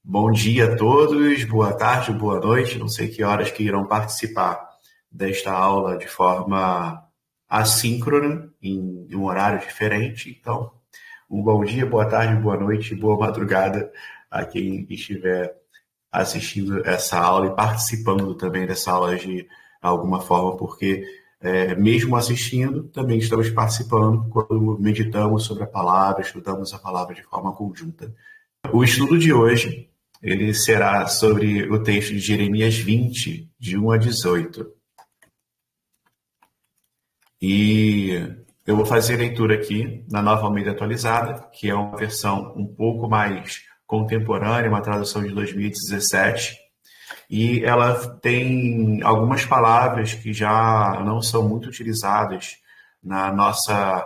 Bom dia a todos, boa tarde, boa noite. Não sei que horas que irão participar desta aula de forma assíncrona, em um horário diferente. Então, um bom dia, boa tarde, boa noite, boa madrugada a quem estiver assistindo essa aula e participando também dessa aula de alguma forma, porque mesmo assistindo, também estamos participando quando meditamos sobre a palavra, estudamos a palavra de forma conjunta. O estudo de hoje, ele será sobre o texto de Jeremias 20, de 1 a 18. E eu vou fazer a leitura aqui na Nova Almeida Atualizada, que é uma versão um pouco mais contemporânea, uma tradução de 2017. E ela tem algumas palavras que já não são muito utilizadas na nossa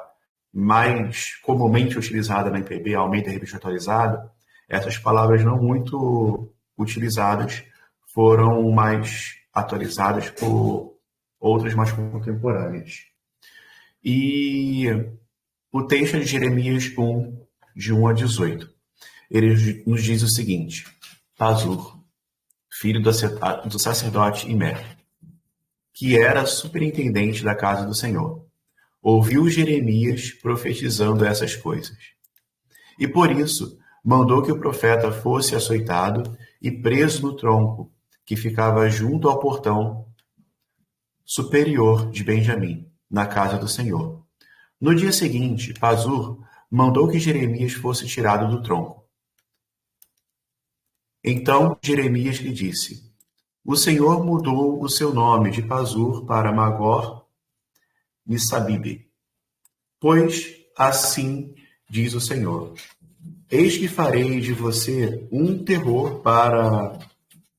mais comumente utilizada na MPB, Almeida Revista Atualizada. Essas palavras não muito utilizadas foram mais atualizadas por outras mais contemporâneas. E o texto é de Jeremias 1, de 1 a 18. Ele nos diz o seguinte: Pazur, filho do sacerdote Imer, que era superintendente da casa do Senhor, ouviu Jeremias profetizando essas coisas. E por isso mandou que o profeta fosse açoitado e preso no tronco, que ficava junto ao portão superior de Benjamim, na casa do Senhor. No dia seguinte, Pazur mandou que Jeremias fosse tirado do tronco. Então Jeremias lhe disse: O Senhor mudou o seu nome de Pazur para Magor Missabibe. Pois assim diz o Senhor: Eis que farei de você um terror para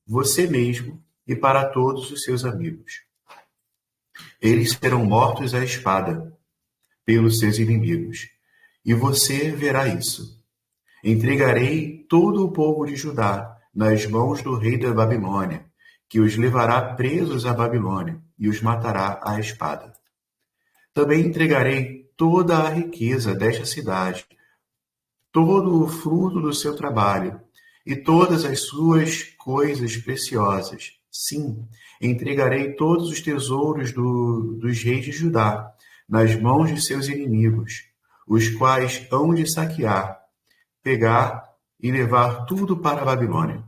você mesmo e para todos os seus amigos. Eles serão mortos à espada pelos seus inimigos, e você verá isso. Entregarei todo o povo de Judá nas mãos do rei da Babilônia, que os levará presos à Babilônia e os matará à espada. Também entregarei toda a riqueza desta cidade, todo o fruto do seu trabalho e todas as suas coisas preciosas. Sim, entregarei todos os tesouros dos reis de Judá nas mãos de seus inimigos, os quais hão de saquear, pegar e levar tudo para a Babilônia.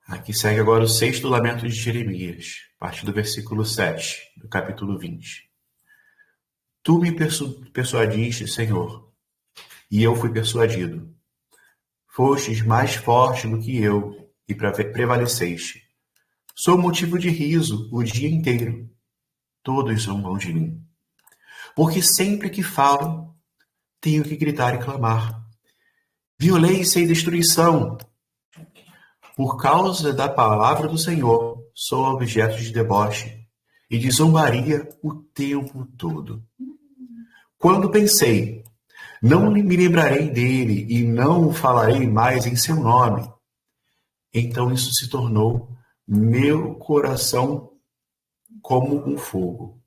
Aqui segue agora o sexto lamento de Jeremias, a partir do versículo 7, do capítulo 20. Tu me persuadiste, Senhor, e eu fui persuadido. Fostes mais forte do que eu e prevaleceste. Sou motivo de riso o dia inteiro. Todos zombam de mim. Porque sempre que falo, tenho que gritar e clamar. Violência e destruição. Por causa da palavra do Senhor, sou objeto de deboche e de zombaria o tempo todo. Quando pensei, não me lembrarei dele e não falarei mais em seu nome, então isso se tornou meu coração como um fogo,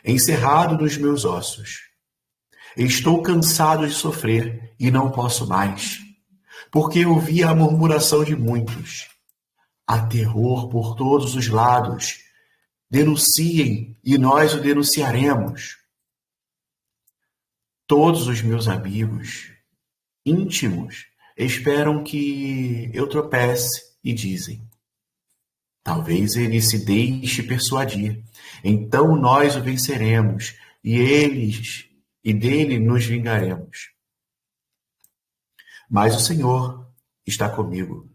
encerrado nos meus ossos. Estou cansado de sofrer e não posso mais, porque ouvi a murmuração de muitos. Há terror por todos os lados. Denunciem e nós o denunciaremos. Todos os meus amigos íntimos esperam que eu tropece e dizem: talvez ele se deixe persuadir. Então nós o venceremos e dele nos vingaremos. Mas o Senhor está comigo,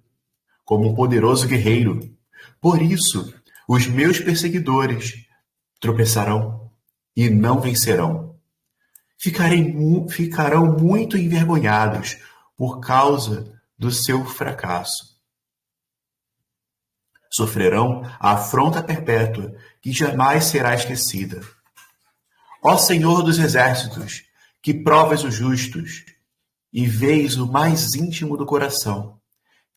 como um poderoso guerreiro. Por isso, os meus perseguidores tropeçarão e não vencerão. Ficarão muito envergonhados por causa do seu fracasso. Sofrerão a afronta perpétua que jamais será esquecida. Ó Senhor dos exércitos, que provas os justos e vês o mais íntimo do coração,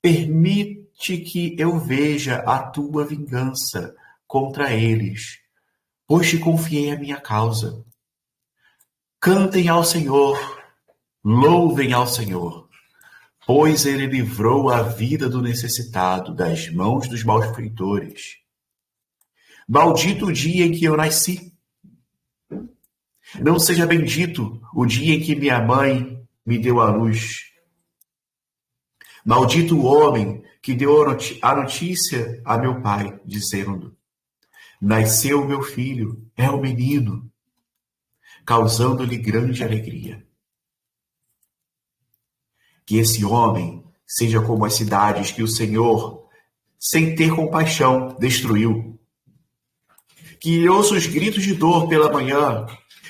permite que eu veja a tua vingança contra eles, pois te confiei a minha causa. Cantem ao Senhor, Louvem ao Senhor, pois ele livrou a vida do necessitado das mãos dos malfeitores. Maldito o dia em que eu nasci. Não seja bendito o dia em que minha mãe me deu à luz. Maldito o homem que deu a notícia a meu pai, dizendo: nasceu meu filho, é um menino, causando-lhe grande alegria. Que esse homem seja como as cidades que o Senhor, sem ter compaixão, destruiu. Que ouça os gritos de dor pela manhã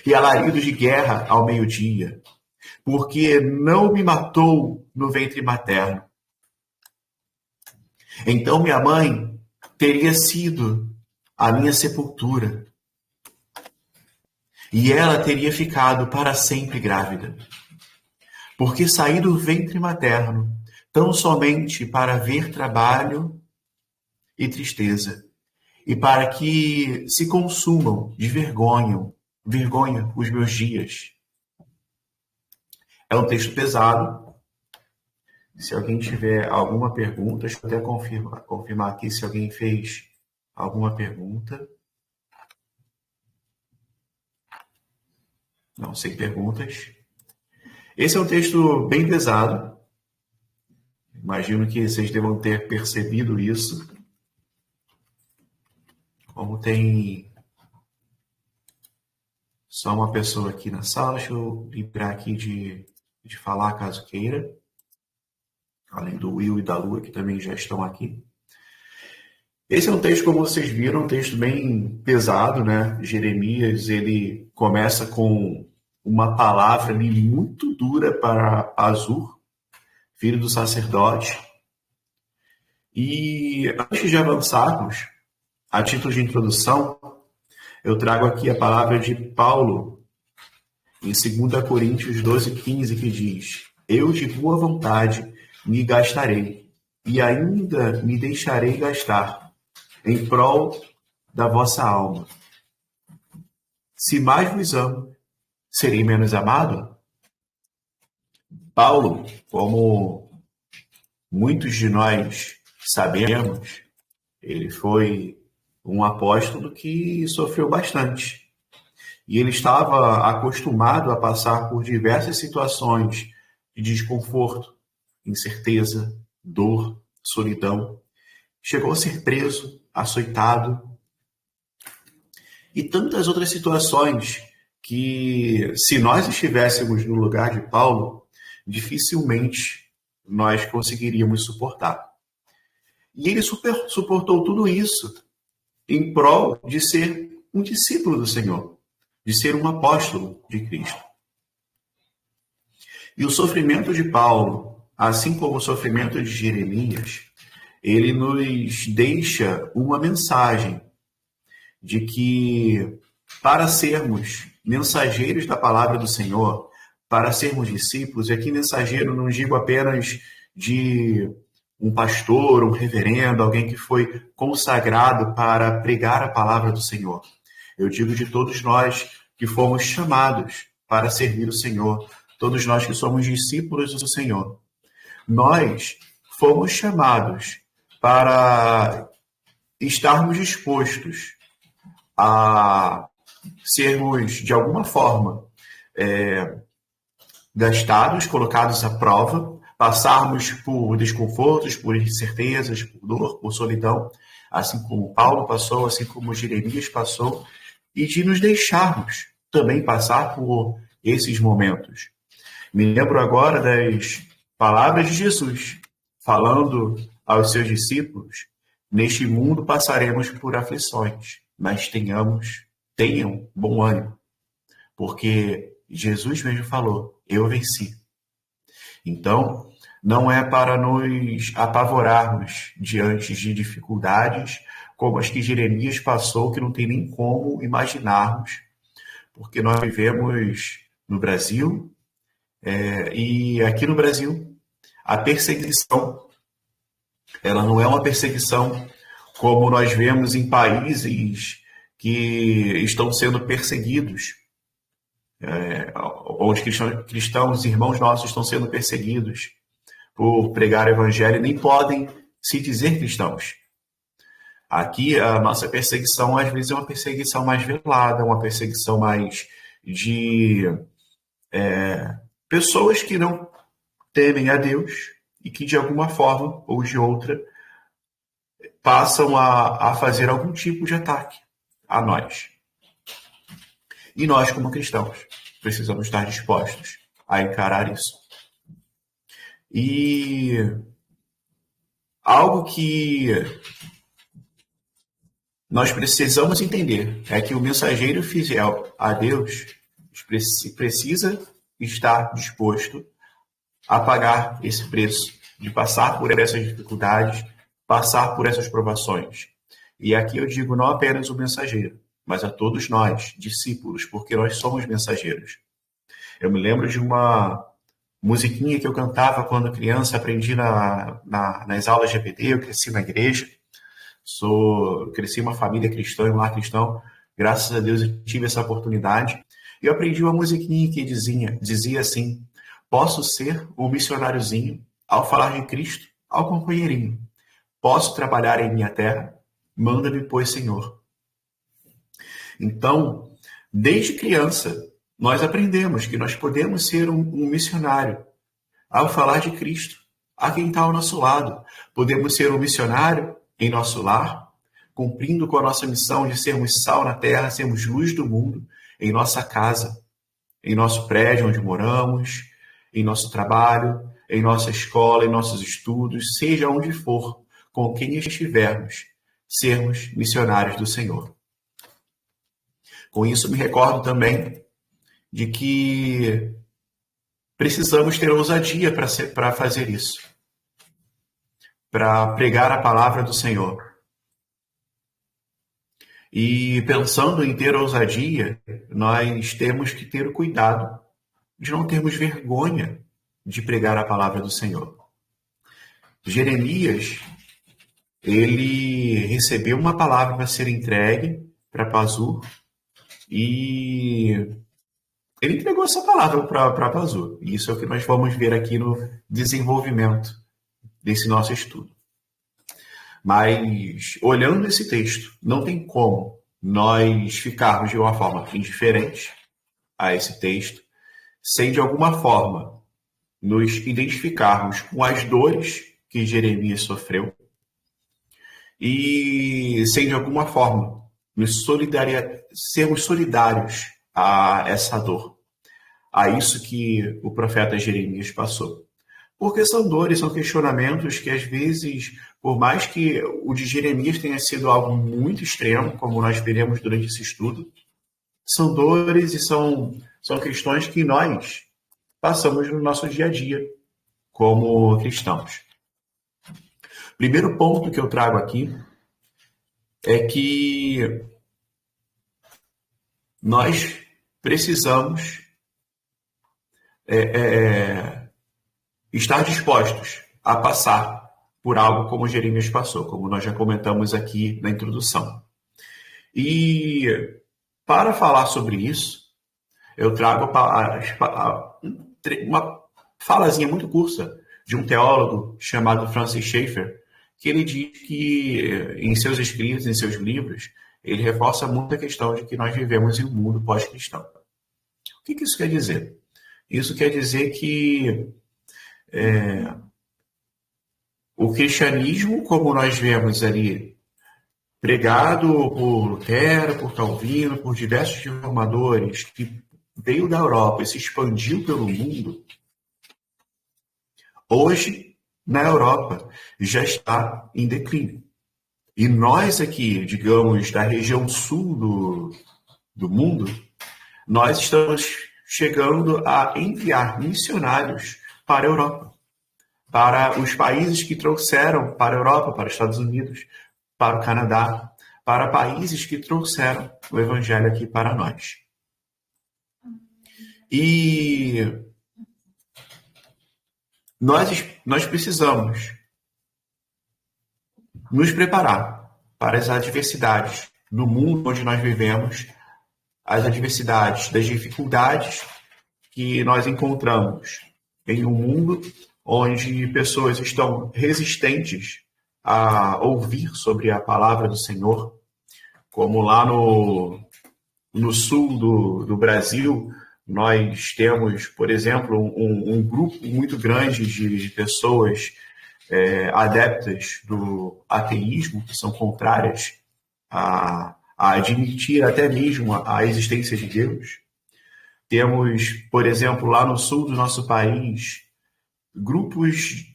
e alaridos de guerra ao meio-dia, porque não me matou no ventre materno. Então minha mãe teria sido a minha sepultura, e ela teria ficado para sempre grávida, porque saí do ventre materno tão somente para ver trabalho e tristeza, e para que se consumam de vergonha os meus dias. É um texto pesado. Se alguém tiver alguma pergunta, deixa eu até confirmar aqui se alguém fez alguma pergunta. Não, sem perguntas. Esse é um texto bem pesado. Imagino que vocês devam ter percebido isso. Como tem só uma pessoa aqui na sala, deixa eu livrar aqui de falar caso queira. Além do Will e da Lua, que também já estão aqui. Esse é um texto, como vocês viram, um texto bem pesado, né? Jeremias, ele começa com uma palavra ali muito dura para Azur, filho do sacerdote. E antes de avançarmos, a título de introdução, eu trago aqui a palavra de Paulo, em 2 Coríntios 12:15, que diz: eu de boa vontade me gastarei, e ainda me deixarei gastar, em prol da vossa alma. Se mais vos amo, serei menos amado? Paulo, como muitos de nós sabemos, ele foi um apóstolo que sofreu bastante. E ele estava acostumado a passar por diversas situações de desconforto, incerteza, dor, solidão. Chegou a ser preso, açoitado e tantas outras situações que, se nós estivéssemos no lugar de Paulo, dificilmente nós conseguiríamos suportar. E ele suportou tudo isso em prol de ser um discípulo do Senhor, de ser um apóstolo de Cristo. E o sofrimento de Paulo, assim como o sofrimento de Jeremias, ele nos deixa uma mensagem de que, para sermos mensageiros da palavra do Senhor, para sermos discípulos, e aqui mensageiro não digo apenas de um pastor, um reverendo, alguém que foi consagrado para pregar a palavra do Senhor. Eu digo de todos nós que fomos chamados para servir o Senhor, todos nós que somos discípulos do Senhor. Nós fomos chamados para estarmos dispostos a sermos, de alguma forma, gastados, colocados à prova, passarmos por desconfortos, por incertezas, por dor, por solidão, assim como Paulo passou, assim como Jeremias passou, e de nos deixarmos também passar por esses momentos. Me lembro agora das palavras de Jesus, falando aos seus discípulos: neste mundo passaremos por aflições, mas tenham bom ânimo, porque Jesus mesmo falou: eu venci. Então, não é para nos apavorarmos diante de dificuldades como as que Jeremias passou, que não tem nem como imaginarmos, porque nós vivemos no Brasil, e aqui no Brasil, a perseguição, ela não é uma perseguição como nós vemos em países que estão sendo perseguidos onde cristãos, irmãos nossos, estão sendo perseguidos por pregar o evangelho e nem podem se dizer cristãos. Aqui, a nossa perseguição, às vezes, é uma perseguição mais velada, uma perseguição mais de pessoas que não temem a Deus e que, de alguma forma ou de outra, passam a fazer algum tipo de ataque a nós. E nós, como cristãos, precisamos estar dispostos a encarar isso. E algo que nós precisamos entender é que o mensageiro fiel a Deus precisa estar disposto a pagar esse preço, de passar por essas dificuldades, passar por essas provações. E aqui eu digo não apenas o mensageiro, mas a todos nós, discípulos, porque nós somos mensageiros. Eu me lembro de uma musiquinha que eu cantava quando criança, aprendi nas aulas de EBD, eu cresci na igreja, cresci em uma família cristã, em um lar cristão, graças a Deus eu tive essa oportunidade, e eu aprendi uma musiquinha que dizia assim: posso ser um missionáriozinho ao falar de Cristo ao companheirinho, posso trabalhar em minha terra, manda-me, pois, Senhor. Então, desde criança, nós aprendemos que nós podemos ser um missionário ao falar de Cristo a quem está ao nosso lado. Podemos ser um missionário em nosso lar, cumprindo com a nossa missão de sermos sal na terra, sermos luz do mundo, em nossa casa, em nosso prédio onde moramos, em nosso trabalho, em nossa escola, em nossos estudos, seja onde for, com quem estivermos, sermos missionários do Senhor. Com isso, me recordo também de que precisamos ter ousadia para fazer isso, para pregar a palavra do Senhor. E pensando em ter ousadia, nós temos que ter o cuidado de não termos vergonha de pregar a palavra do Senhor. Jeremias, ele recebeu uma palavra para ser entregue para Pazur e ele entregou essa palavra para Pazur. E isso é o que nós vamos ver aqui no desenvolvimento desse nosso estudo. Mas, olhando esse texto, não tem como nós ficarmos de uma forma indiferente a esse texto, sem de alguma forma nos identificarmos com as dores que Jeremias sofreu e sem de alguma forma sermos solidários a essa dor, a isso que o profeta Jeremias passou. Porque são dores, são questionamentos que, às vezes, por mais que o de Jeremias tenha sido algo muito extremo, como nós veremos durante esse estudo, são dores e são questões que nós passamos no nosso dia a dia como cristãos. Primeiro ponto que eu trago aqui é que nós precisamos estar dispostos a passar por algo como Jeremias passou, como nós já comentamos aqui na introdução. E para falar sobre isso, eu trago uma falazinha muito curta de um teólogo chamado Francis Schaeffer, que ele diz que em seus escritos, em seus livros, ele reforça muito a questão de que nós vivemos em um mundo pós-cristão. O que isso quer dizer? Isso quer dizer que o cristianismo, como nós vemos ali, pregado por Lutero, por Calvino, por diversos reformadores, que veio da Europa e se expandiu pelo mundo, hoje, na Europa, já está em declínio. E nós aqui, digamos, da região sul do mundo, nós estamos chegando a enviar missionários para a Europa, para os países que trouxeram para a Europa, para os Estados Unidos, para o Canadá, para países que trouxeram o Evangelho aqui para nós. E nós precisamos nos preparar para as adversidades no mundo onde nós vivemos, as adversidades, das dificuldades que nós encontramos em um mundo onde pessoas estão resistentes a ouvir sobre a palavra do Senhor, como lá no sul do Brasil, nós temos, por exemplo, um grupo muito grande de pessoas adeptas do ateísmo, que são contrárias a admitir até mesmo a existência de Deus. Temos, por exemplo, lá no sul do nosso país, grupos,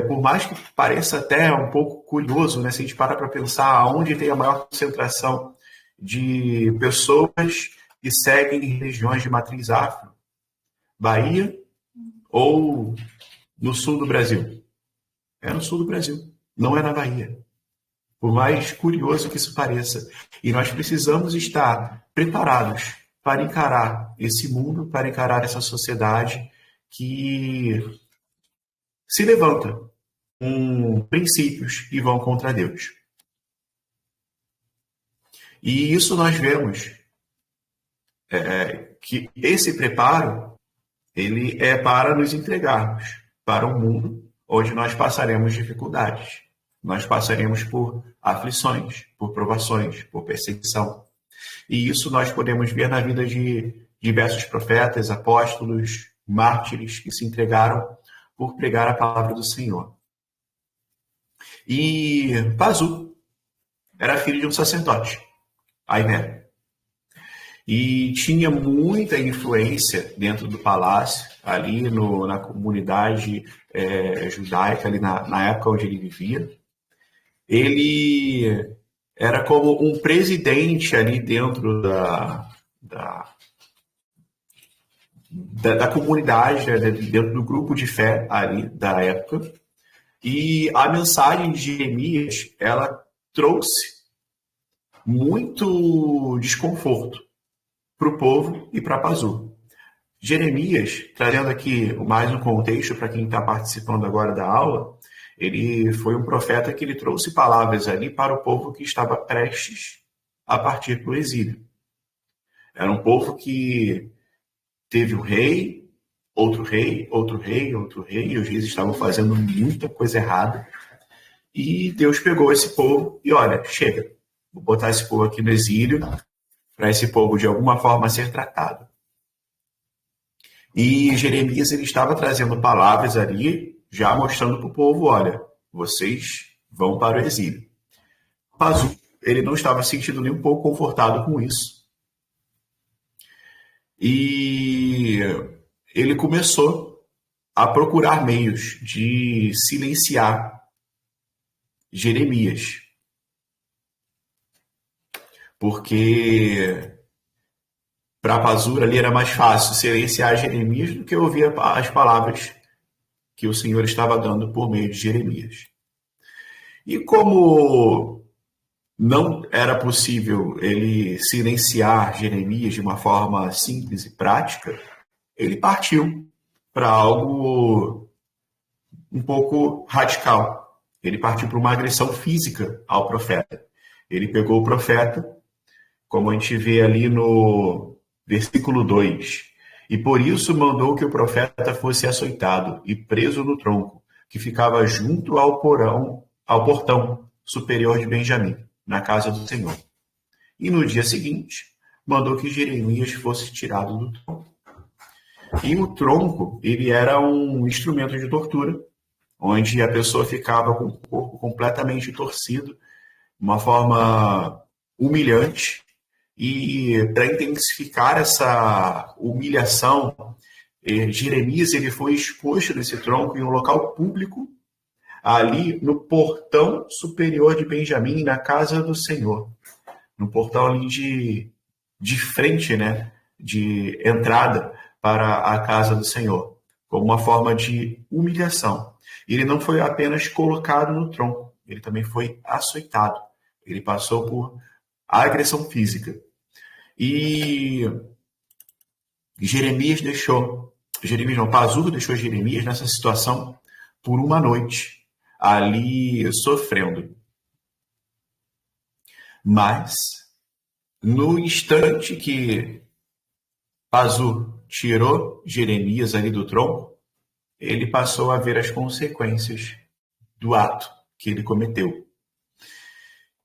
por mais que pareça até um pouco curioso, né, se a gente para pensar onde tem a maior concentração de pessoas que seguem religiões de matriz afro, Bahia ou no sul do Brasil? É no sul do Brasil, não é na Bahia. Por mais curioso que isso pareça. E nós precisamos estar preparados para encarar esse mundo, para encarar essa sociedade que se levanta com princípios que vão contra Deus. E isso nós vemos que esse preparo ele é para nos entregarmos para um mundo onde nós passaremos dificuldades, nós passaremos por aflições, por provações, por perseguição. E isso nós podemos ver na vida de diversos profetas, apóstolos, mártires que se entregaram por pregar a palavra do Senhor. E Pazu era filho de um sacerdote, Ainé. E tinha muita influência dentro do palácio, ali na comunidade judaica, ali na época onde ele vivia. Ele era como um presidente ali dentro da comunidade, né, dentro do grupo de fé ali da época. E a mensagem de Jeremias, ela trouxe muito desconforto para o povo e para Pazu. Jeremias, trazendo aqui mais um contexto para quem está participando agora da aula, ele foi um profeta que ele trouxe palavras ali para o povo que estava prestes a partir para o exílio. Era um povo que teve um rei, outro rei, outro rei, outro rei, e os reis estavam fazendo muita coisa errada. E Deus pegou esse povo e, olha, chega, vou botar esse povo aqui no exílio, para esse povo de alguma forma ser tratado. E Jeremias ele estava trazendo palavras ali, já mostrando para o povo, olha, vocês vão para o exílio. Pazu, ele não estava se sentindo nem um pouco confortado com isso. E ele começou a procurar meios de silenciar Jeremias. Porque para Pazu ali era mais fácil silenciar Jeremias do que ouvir as palavras que o Senhor estava dando por meio de Jeremias. E como não era possível ele silenciar Jeremias de uma forma simples e prática, ele partiu para algo um pouco radical. Ele partiu para uma agressão física ao profeta. Ele pegou o profeta, como a gente vê ali no versículo 2, e por isso mandou que o profeta fosse açoitado e preso no tronco, que ficava junto ao portão superior de Benjamim, na casa do Senhor. E no dia seguinte, mandou que Jeremias fosse tirado do tronco. E o tronco, ele era um instrumento de tortura, onde a pessoa ficava com o corpo completamente torcido, uma forma humilhante. E para intensificar essa humilhação, Jeremias ele foi exposto nesse tronco em um local público, ali no portão superior de Benjamim, na casa do Senhor. No portão ali de frente, né, de entrada para a casa do Senhor, como uma forma de humilhação. Ele não foi apenas colocado no tronco, ele também foi açoitado. Ele passou por agressão física. E Pazu deixou Jeremias nessa situação por uma noite, ali sofrendo. Mas No instante que Pazur tirou Jeremias ali do tronco, ele passou a ver as consequências do ato que ele cometeu.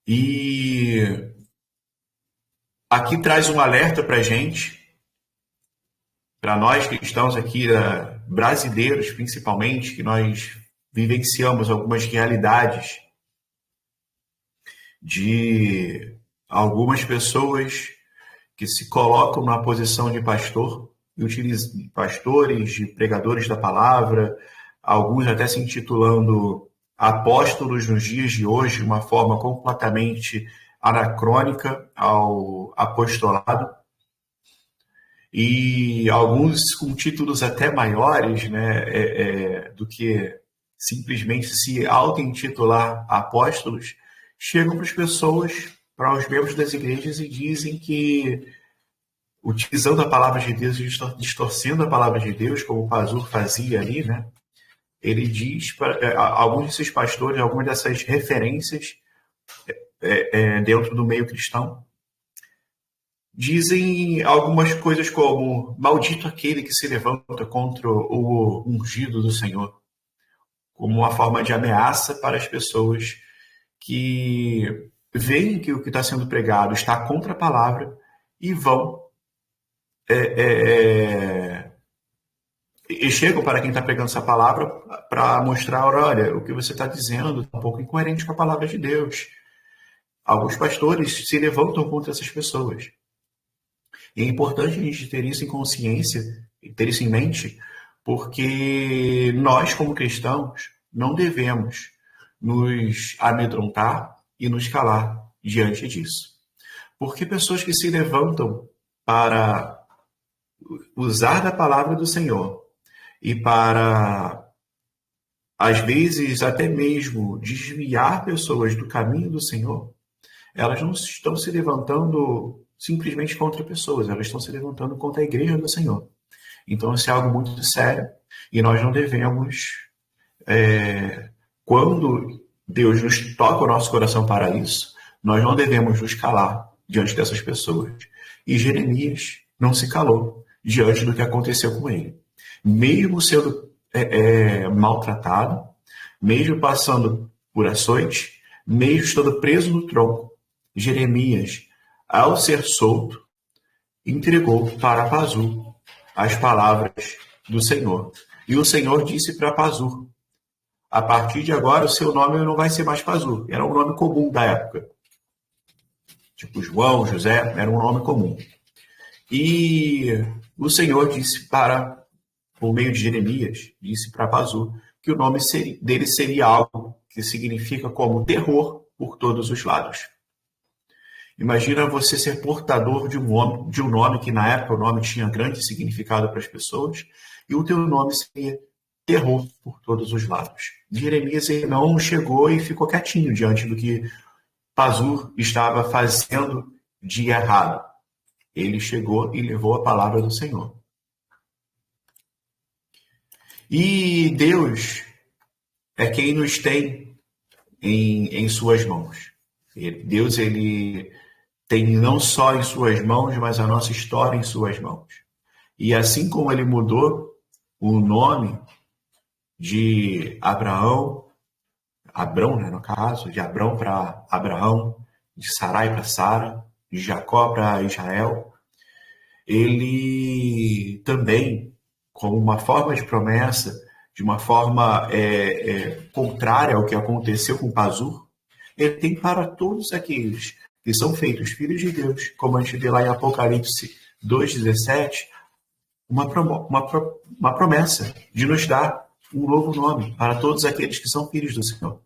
E aqui traz um alerta para a gente, para nós que estamos aqui, brasileiros principalmente, que nós vivenciamos algumas realidades de algumas pessoas que se colocam na posição de pastor e utilizam pastores, de pregadores da palavra, alguns até se intitulando apóstolos nos dias de hoje, de uma forma completamente anacrônica ao apostolado, e alguns com títulos até maiores, né, do que simplesmente se auto-intitular apóstolos, chegam para as pessoas, para os membros das igrejas e dizem que, utilizando a palavra de Deus e distorcendo a palavra de Deus, como o Pazur fazia ali, né, ele diz para alguns desses pastores, algumas dessas referências dentro do meio cristão, dizem algumas coisas como: maldito aquele que se levanta contra o ungido do Senhor, como uma forma de ameaça para as pessoas que veem que o que está sendo pregado está contra a palavra e vão e chegam para quem está pregando essa palavra para mostrar: olha, o que você está dizendo é um pouco incoerente com a palavra de Deus. Alguns pastores se levantam contra essas pessoas. E é importante a gente ter isso em consciência, ter isso em mente, porque nós, como cristãos, não devemos nos amedrontar e nos calar diante disso. Porque pessoas que se levantam para usar da palavra do Senhor e para, às vezes, até mesmo desviar pessoas do caminho do Senhor, elas não estão se levantando simplesmente contra pessoas, elas estão se levantando contra a igreja do Senhor. Então, isso é algo muito sério e nós não devemos, quando Deus nos toca o nosso coração para isso, nós não devemos nos calar diante dessas pessoas. E Jeremias não se calou diante do que aconteceu com ele. Mesmo sendo maltratado, mesmo passando por açoite, mesmo estando preso no tronco, Jeremias, ao ser solto, entregou para Pazur as palavras do Senhor. E o Senhor disse para Pazur: a partir de agora o seu nome não vai ser mais Pazur. Era um nome comum da época. Tipo João, José, era um nome comum. E o Senhor disse por meio de Jeremias, disse para Pazur que o nome dele seria algo que significa como terror por todos os lados. Imagina você ser portador de um nome que na época o nome tinha grande significado para as pessoas, e o teu nome seria terror por todos os lados. Jeremias não chegou e ficou quietinho diante do que Pazur estava fazendo de errado. Ele chegou e levou a palavra do Senhor. E Deus é quem nos tem em suas mãos. Deus, ele tem não só em suas mãos, mas a nossa história em suas mãos. E assim como ele mudou o nome de Abrão, né, no caso, de Abrão para Abraão, de Sarai para Sara, de Jacó para Israel, ele também, como uma forma de promessa, de uma forma contrária ao que aconteceu com Pazur, ele tem para todos aqueles que são feitos filhos de Deus, como a gente vê lá em Apocalipse 2,17, uma promessa de nos dar um novo nome para todos aqueles que são filhos do Senhor.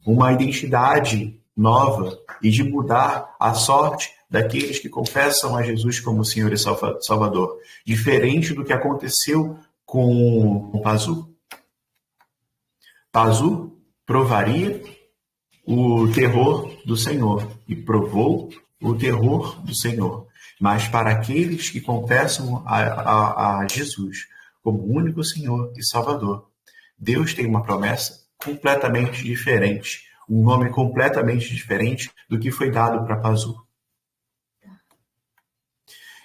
Uma identidade nova e de mudar a sorte daqueles que confessam a Jesus como Senhor e Salvador, diferente do que aconteceu com Pazur. Pazur provaria o terror do Senhor e provou o terror do Senhor. Mas para aqueles que confessam a Jesus como único Senhor e Salvador, Deus tem uma promessa completamente diferente, um nome completamente diferente do que foi dado para Pazur.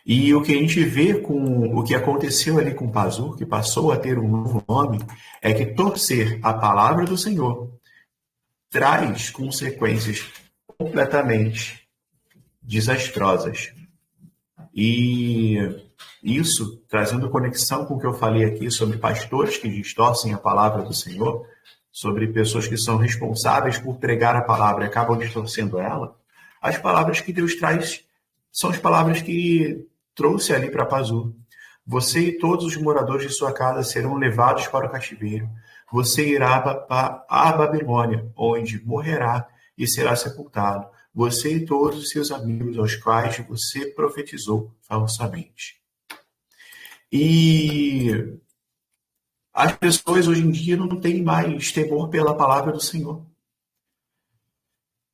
E o que a gente vê com o que aconteceu ali com Pazur, que passou a ter um novo nome, é que torcer a palavra do Senhor traz consequências completamente desastrosas. E isso, trazendo conexão com o que eu falei aqui sobre pastores que distorcem a palavra do Senhor, sobre pessoas que são responsáveis por pregar a palavra e acabam distorcendo ela, as palavras que Deus traz são as palavras que trouxe ali para Pazur. Você e todos os moradores de sua casa serão levados para o cativeiro. Você irá para a Babilônia, onde morrerá e será sepultado. Você e todos os seus amigos aos quais você profetizou falsamente. E as pessoas hoje em dia não têm mais temor pela palavra do Senhor.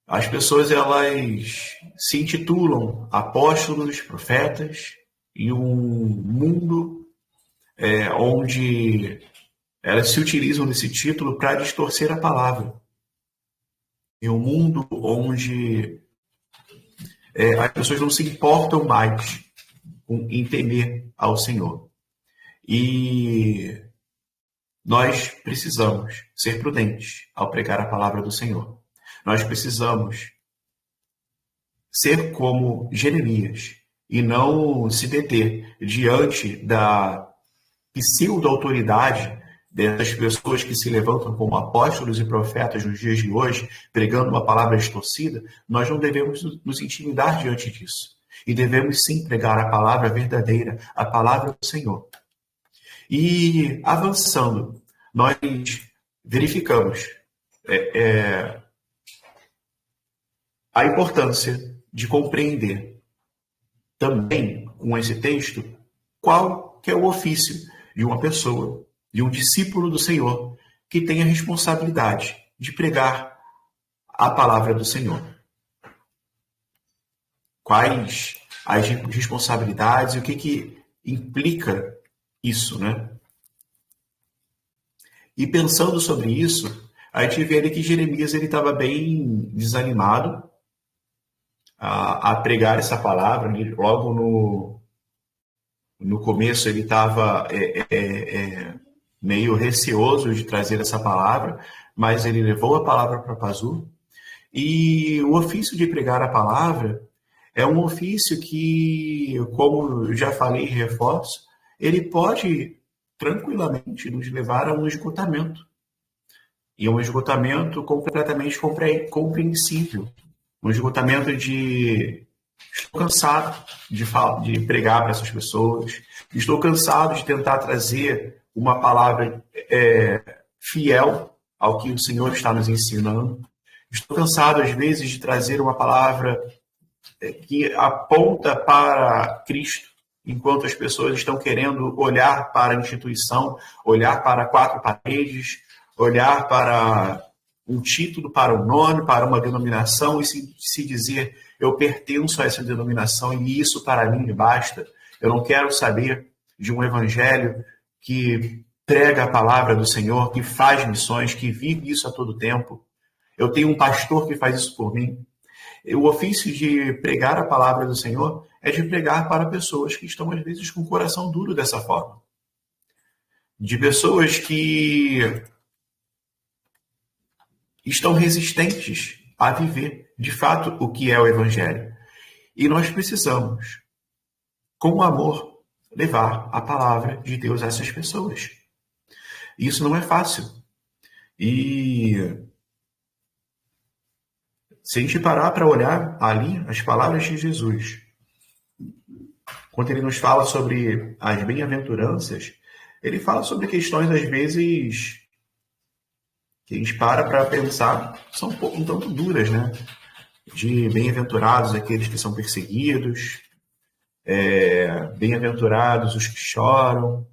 As pessoas, elas se intitulam apóstolos, profetas, em um mundo onde elas se utilizam desse título para distorcer a palavra. Em um mundo onde as pessoas não se importam mais em temer ao Senhor. E nós precisamos ser prudentes ao pregar a palavra do Senhor. Nós precisamos ser como Jeremias e não se deter diante da pseudo-autoridade dessas pessoas que se levantam como apóstolos e profetas nos dias de hoje, pregando uma palavra distorcida. Nós não devemos nos intimidar diante disso. E devemos sim pregar a palavra verdadeira, a palavra do Senhor. E avançando, nós verificamos a importância de compreender também com esse texto qual que é o ofício de uma pessoa, de um discípulo do Senhor, que tem a responsabilidade de pregar a palavra do Senhor. Quais as responsabilidades e o que implica isso, né? E pensando sobre isso, a gente vê ali que Jeremias estava bem desanimado a pregar essa palavra. Logo no começo ele estava meio receoso de trazer essa palavra, mas ele levou a palavra para Pazur. E o ofício de pregar a palavra é um ofício que, como eu já falei e reforço, ele pode tranquilamente nos levar a um esgotamento. E um esgotamento completamente compreensível. Um esgotamento de estou cansado de pregar para essas pessoas, estou cansado de tentar trazer uma palavra fiel ao que o Senhor está nos ensinando. Estou cansado, às vezes, de trazer uma palavra que aponta para Cristo, enquanto as pessoas estão querendo olhar para a instituição, olhar para quatro paredes, olhar para um título, para um nome, para uma denominação e se dizer: eu pertenço a essa denominação e isso para mim me basta. Eu não quero saber de um evangelho que prega a palavra do Senhor, que faz missões, que vive isso a todo tempo. Eu tenho um pastor que faz isso por mim. O ofício de pregar a palavra do Senhor é de pregar para pessoas que estão, às vezes, com o coração duro dessa forma. De pessoas que estão resistentes a viver, de fato, o que é o Evangelho. E nós precisamos, com amor, levar a palavra de Deus a essas pessoas. Isso não é fácil. E se a gente parar para olhar ali as palavras de Jesus, quando ele nos fala sobre as bem-aventuranças, ele fala sobre questões, às vezes, que a gente para pensar, são um tanto duras, né? De bem-aventurados aqueles que são perseguidos, bem-aventurados os que choram,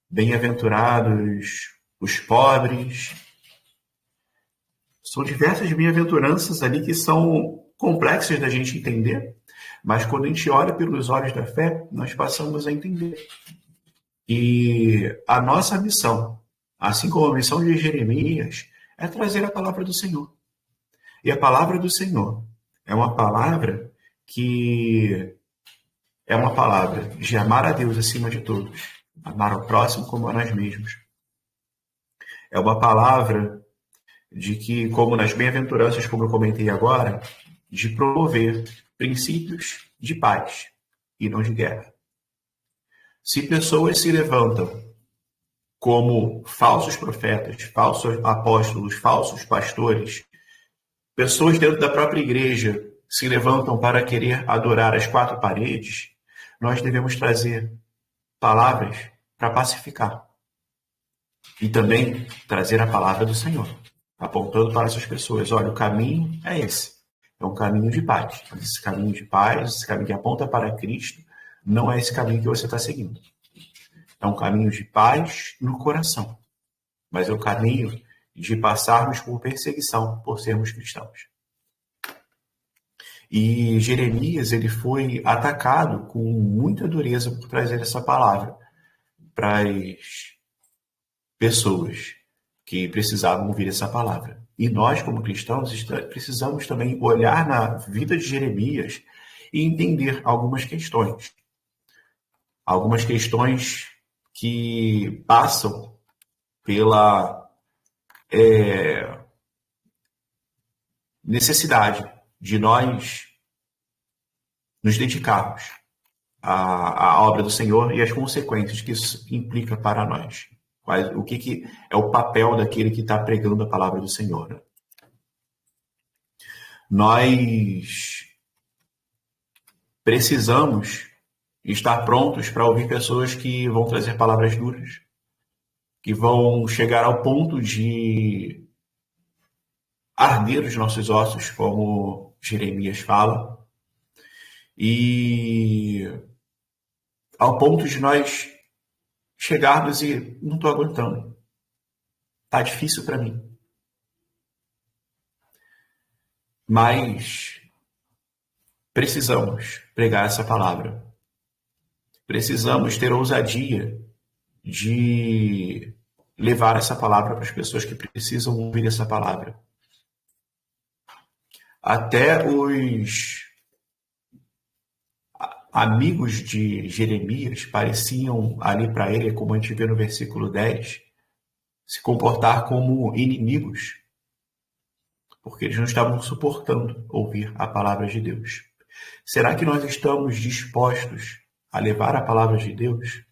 bem-aventurados os pobres. São diversas bem-aventuranças ali que são complexas da gente entender, mas quando a gente olha pelos olhos da fé, nós passamos a entender. E a nossa missão, assim como a missão de Jeremias, é trazer a palavra do Senhor. E a palavra do Senhor é uma palavra que é uma palavra de amar a Deus acima de todos, amar ao próximo como a nós mesmos. É uma palavra de que, como nas bem-aventuranças, como eu comentei agora, de promover princípios de paz e não de guerra. Se pessoas se levantam como falsos profetas, falsos apóstolos, falsos pastores, pessoas dentro da própria igreja se levantam para querer adorar as quatro paredes, nós devemos trazer palavras para pacificar. E também trazer a palavra do Senhor, apontando para essas pessoas. Olha, o caminho é esse. É um caminho de paz. Esse caminho de paz, esse caminho que aponta para Cristo, não é esse caminho que você está seguindo. É um caminho de paz no coração. Mas é o caminho de passarmos por perseguição por sermos cristãos. E Jeremias, ele foi atacado com muita dureza por trazer essa palavra para as pessoas que precisavam ouvir essa palavra. E nós, como cristãos, precisamos também olhar na vida de Jeremias e entender algumas questões. Algumas questões que passam pela necessidade de nós nos dedicarmos à obra do Senhor e as consequências que isso implica para nós. O que é o papel daquele que está pregando a palavra do Senhor, né? Nós precisamos estar prontos para ouvir pessoas que vão trazer palavras duras, que vão chegar ao ponto de arder os nossos ossos, como Jeremias fala, e ao ponto de nós chegarmos e não estou aguentando. Está difícil para mim. Mas precisamos pregar essa palavra. Precisamos ter ousadia de levar essa palavra para as pessoas que precisam ouvir essa palavra. Até os amigos de Jeremias pareciam ali para ele, como a gente vê no versículo 10, se comportar como inimigos, porque eles não estavam suportando ouvir a palavra de Deus. Será que nós estamos dispostos a levar a palavra de Deus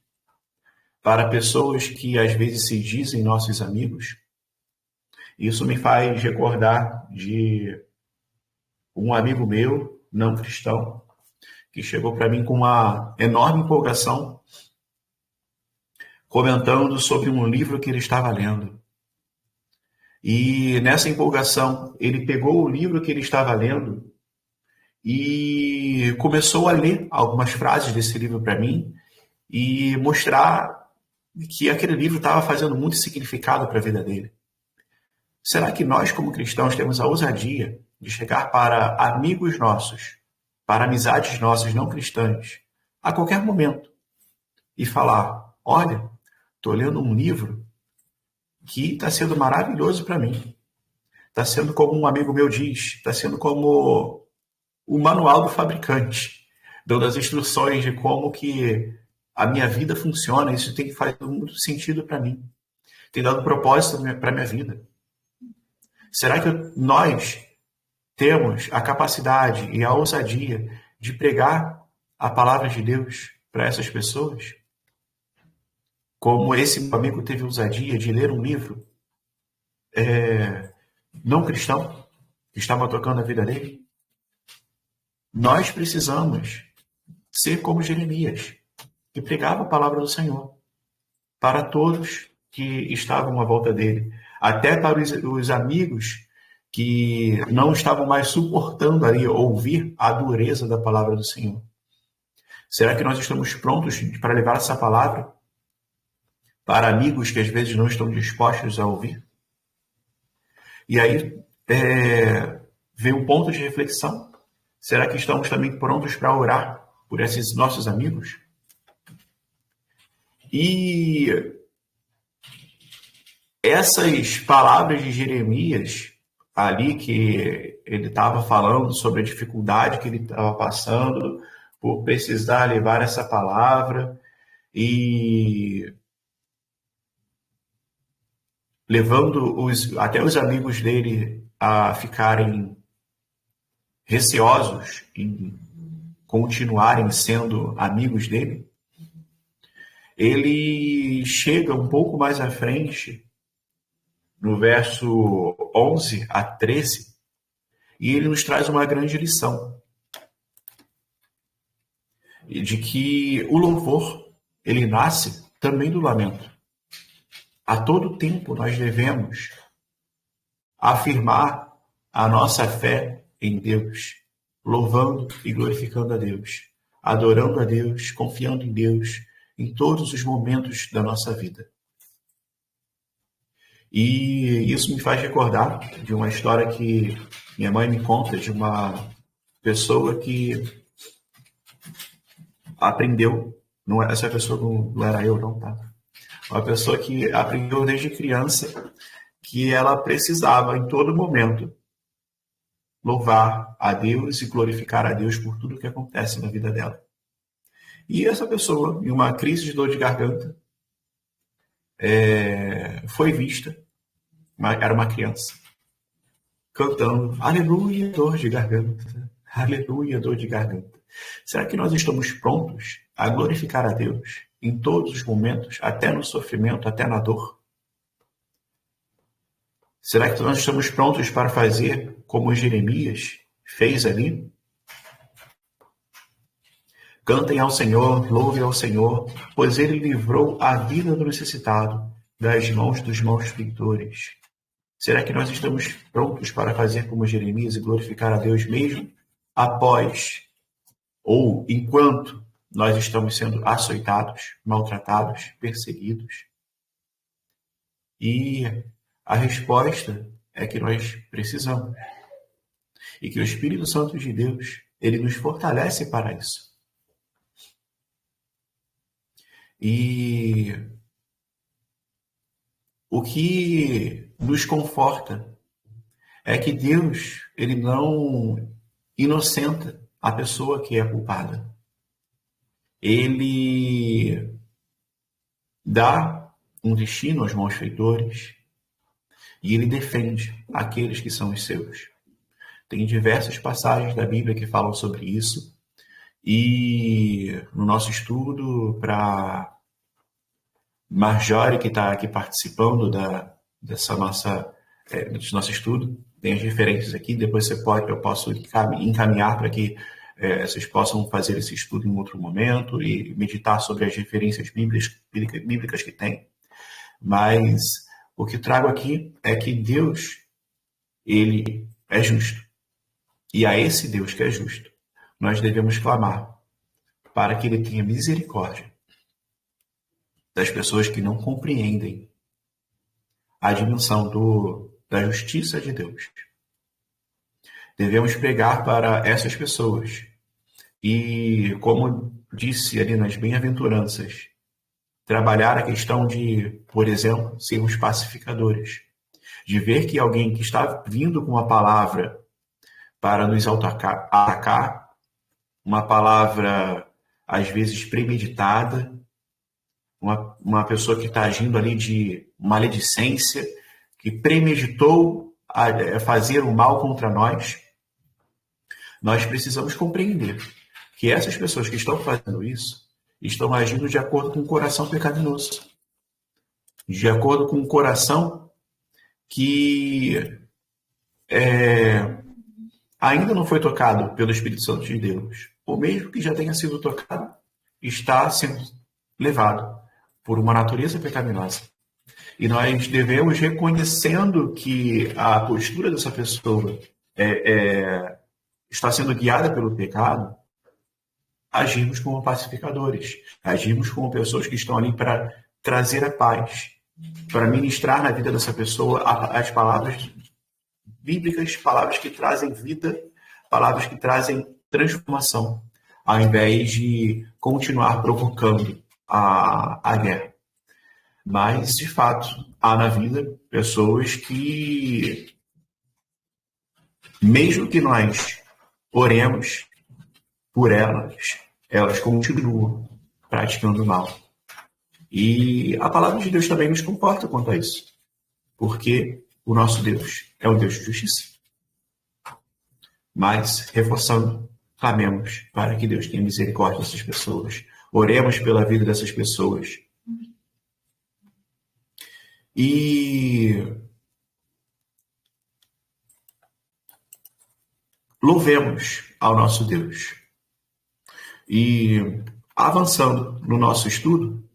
para pessoas que às vezes se dizem nossos amigos? Isso me faz recordar de um amigo meu, não cristão, que chegou para mim com uma enorme empolgação, comentando sobre um livro que ele estava lendo. E nessa empolgação, ele pegou o livro que ele estava lendo e começou a ler algumas frases desse livro para mim e mostrar que aquele livro estava fazendo muito significado para a vida dele. Será que nós, como cristãos, temos a ousadia de chegar para amigos nossos, para amizades nossas não cristãs, a qualquer momento, e falar: olha, estou lendo um livro que está sendo maravilhoso para mim. Está sendo, como um amigo meu diz, está sendo como o manual do fabricante, dando as instruções de como que a minha vida funciona. Isso tem que fazer muito sentido para mim. Tem dado propósito para a minha vida. Será que nós temos a capacidade e a ousadia de pregar a palavra de Deus para essas pessoas? Como esse meu amigo teve ousadia de ler um livro não cristão, que estava tocando a vida dele? Nós precisamos ser como Jeremias, que pregava a palavra do Senhor para todos que estavam à volta dele, até para os amigos que não estavam mais suportando ali ouvir a dureza da palavra do Senhor. Será que nós estamos prontos para levar essa palavra para amigos que às vezes não estão dispostos a ouvir? E aí vem um ponto de reflexão. Será que estamos também prontos para orar por esses nossos amigos? E essas palavras de Jeremias, ali que ele estava falando sobre a dificuldade que ele estava passando, por precisar levar essa palavra e levando até os amigos dele a ficarem receosos em continuarem sendo amigos dele. Ele chega um pouco mais à frente, no verso 11 a 13, e ele nos traz uma grande lição de que o louvor, ele nasce também do lamento. A todo tempo nós devemos afirmar a nossa fé em Deus, louvando e glorificando a Deus, adorando a Deus, confiando em Deus em todos os momentos da nossa vida. E isso me faz recordar de uma história que minha mãe me conta de uma pessoa que aprendeu, essa pessoa não era eu não, tá? Uma pessoa que aprendeu desde criança que ela precisava em todo momento louvar a Deus e glorificar a Deus por tudo que acontece na vida dela. E essa pessoa, em uma crise de dor de garganta, foi vista, era uma criança, cantando aleluia, dor de garganta, aleluia, dor de garganta. Será que nós estamos prontos a glorificar a Deus em todos os momentos, até no sofrimento, até na dor? Será que nós estamos prontos para fazer como Jeremias fez ali? Cantem ao Senhor, louvem ao Senhor, pois Ele livrou a vida do necessitado das mãos dos malfeitores. Será que nós estamos prontos para fazer como Jeremias e glorificar a Deus mesmo após ou enquanto nós estamos sendo açoitados, maltratados, perseguidos? E a resposta é que nós precisamos. E que o Espírito Santo de Deus, ele nos fortalece para isso. E o que nos conforta é que Deus, ele não inocenta a pessoa que é culpada. Ele dá um destino aos malfeitores e ele defende aqueles que são os seus. Tem diversas passagens da Bíblia que falam sobre isso. E no nosso estudo, para Marjorie, que está aqui participando desse nosso estudo, tem as referências aqui. Depois eu posso encaminhar para que vocês possam fazer esse estudo em outro momento e meditar sobre as referências bíblicas que tem. Mas o que trago aqui é que Deus, ele é justo. E a esse Deus que é justo, nós devemos clamar para que ele tenha misericórdia das pessoas que não compreendem a dimensão da justiça de Deus. Devemos pregar para essas pessoas e, como disse ali nas bem-aventuranças, trabalhar a questão de, por exemplo, sermos pacificadores, de ver que alguém que está vindo com uma palavra para nos atacar, uma palavra às vezes premeditada, uma pessoa que está agindo ali de maledicência, que premeditou fazer o mal contra nós, nós precisamos compreender que essas pessoas que estão fazendo isso estão agindo de acordo com o coração pecaminoso, de acordo com o coração que ainda não foi tocado pelo Espírito Santo de Deus, ou mesmo que já tenha sido tocado, está sendo levado por uma natureza pecaminosa. E nós devemos, reconhecendo que a postura dessa pessoa está sendo guiada pelo pecado, agirmos como pacificadores, agirmos como pessoas que estão ali para trazer a paz, para ministrar na vida dessa pessoa as palavras bíblicas, palavras que trazem vida, palavras que trazem transformação, ao invés de continuar provocando a guerra. Mas, de fato, há na vida pessoas que, mesmo que nós oremos por elas, elas continuam praticando o mal. E a palavra de Deus também nos comporta quanto a isso, porque o nosso Deus é um Deus de justiça. Mas, reforçando, clamemos para que Deus tenha misericórdia dessas pessoas. Oremos pela vida dessas pessoas. E louvemos ao nosso Deus. E avançando no nosso estudo,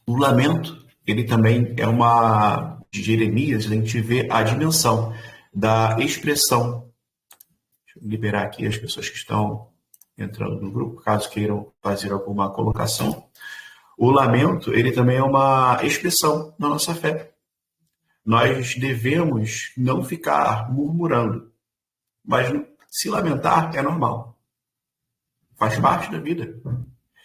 o lamento, ele também é uma de Jeremias, a gente vê a dimensão da expressão. Deixa eu liberar aqui as pessoas que estão entrando no grupo, caso queiram fazer alguma colocação. O lamento, ele também é uma expressão da nossa fé. Nós devemos não ficar murmurando, mas se lamentar é normal. Faz parte da vida.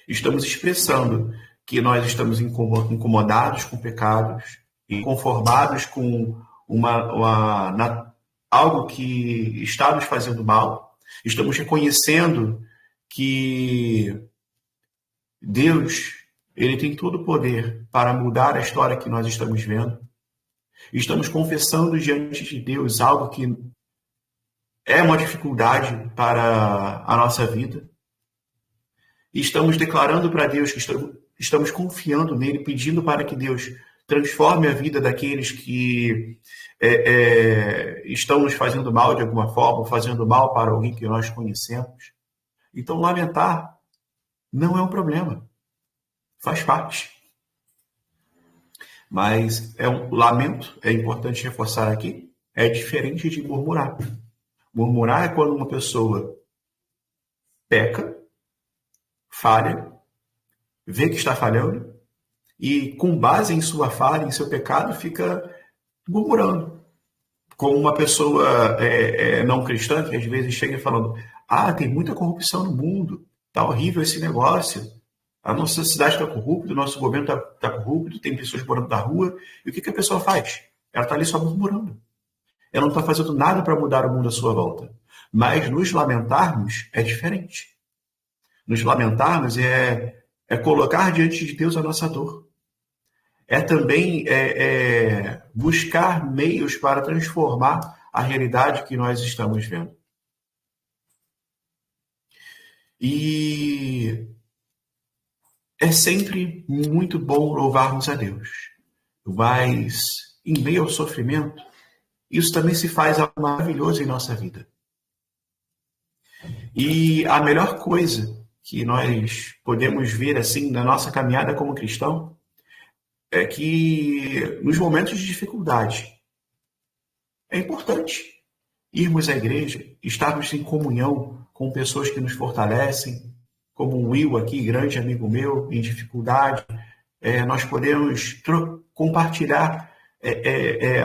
Estamos expressando que nós estamos incomodados com pecados, inconformados com algo que está nos fazendo mal. Estamos reconhecendo que Deus, ele tem todo o poder para mudar a história que nós estamos vendo. Estamos confessando diante de Deus algo que é uma dificuldade para a nossa vida. Estamos declarando para Deus que estamos confiando nele, pedindo para que Deus transforme a vida daqueles que estão nos fazendo mal de alguma forma, fazendo mal para alguém que nós conhecemos. Então, lamentar não é um problema. Faz parte. Mas lamento, é importante reforçar aqui, é diferente de murmurar. Murmurar é quando uma pessoa peca, falha, vê que está falhando e, com base em sua falha, em seu pecado, fica murmurando. Como uma pessoa não cristã, que às vezes chega falando: tem muita corrupção no mundo, tá horrível esse negócio, a nossa cidade está corrupta, o nosso governo está corrupto, tem pessoas morando na rua. E o que a pessoa faz? Ela está ali só murmurando. Ela não está fazendo nada para mudar o mundo à sua volta. Mas nos lamentarmos é diferente. Nos lamentarmos é colocar diante de Deus a nossa dor. É também buscar meios para transformar a realidade que nós estamos vendo. E é sempre muito bom louvarmos a Deus. Mas, em meio ao sofrimento, isso também se faz algo maravilhoso em nossa vida. E a melhor coisa que nós podemos ver assim na nossa caminhada como cristão é que nos momentos de dificuldade é importante irmos à igreja, estarmos em comunhão com pessoas que nos fortalecem, como o Will aqui, grande amigo meu, em dificuldade. Nós podemos compartilhar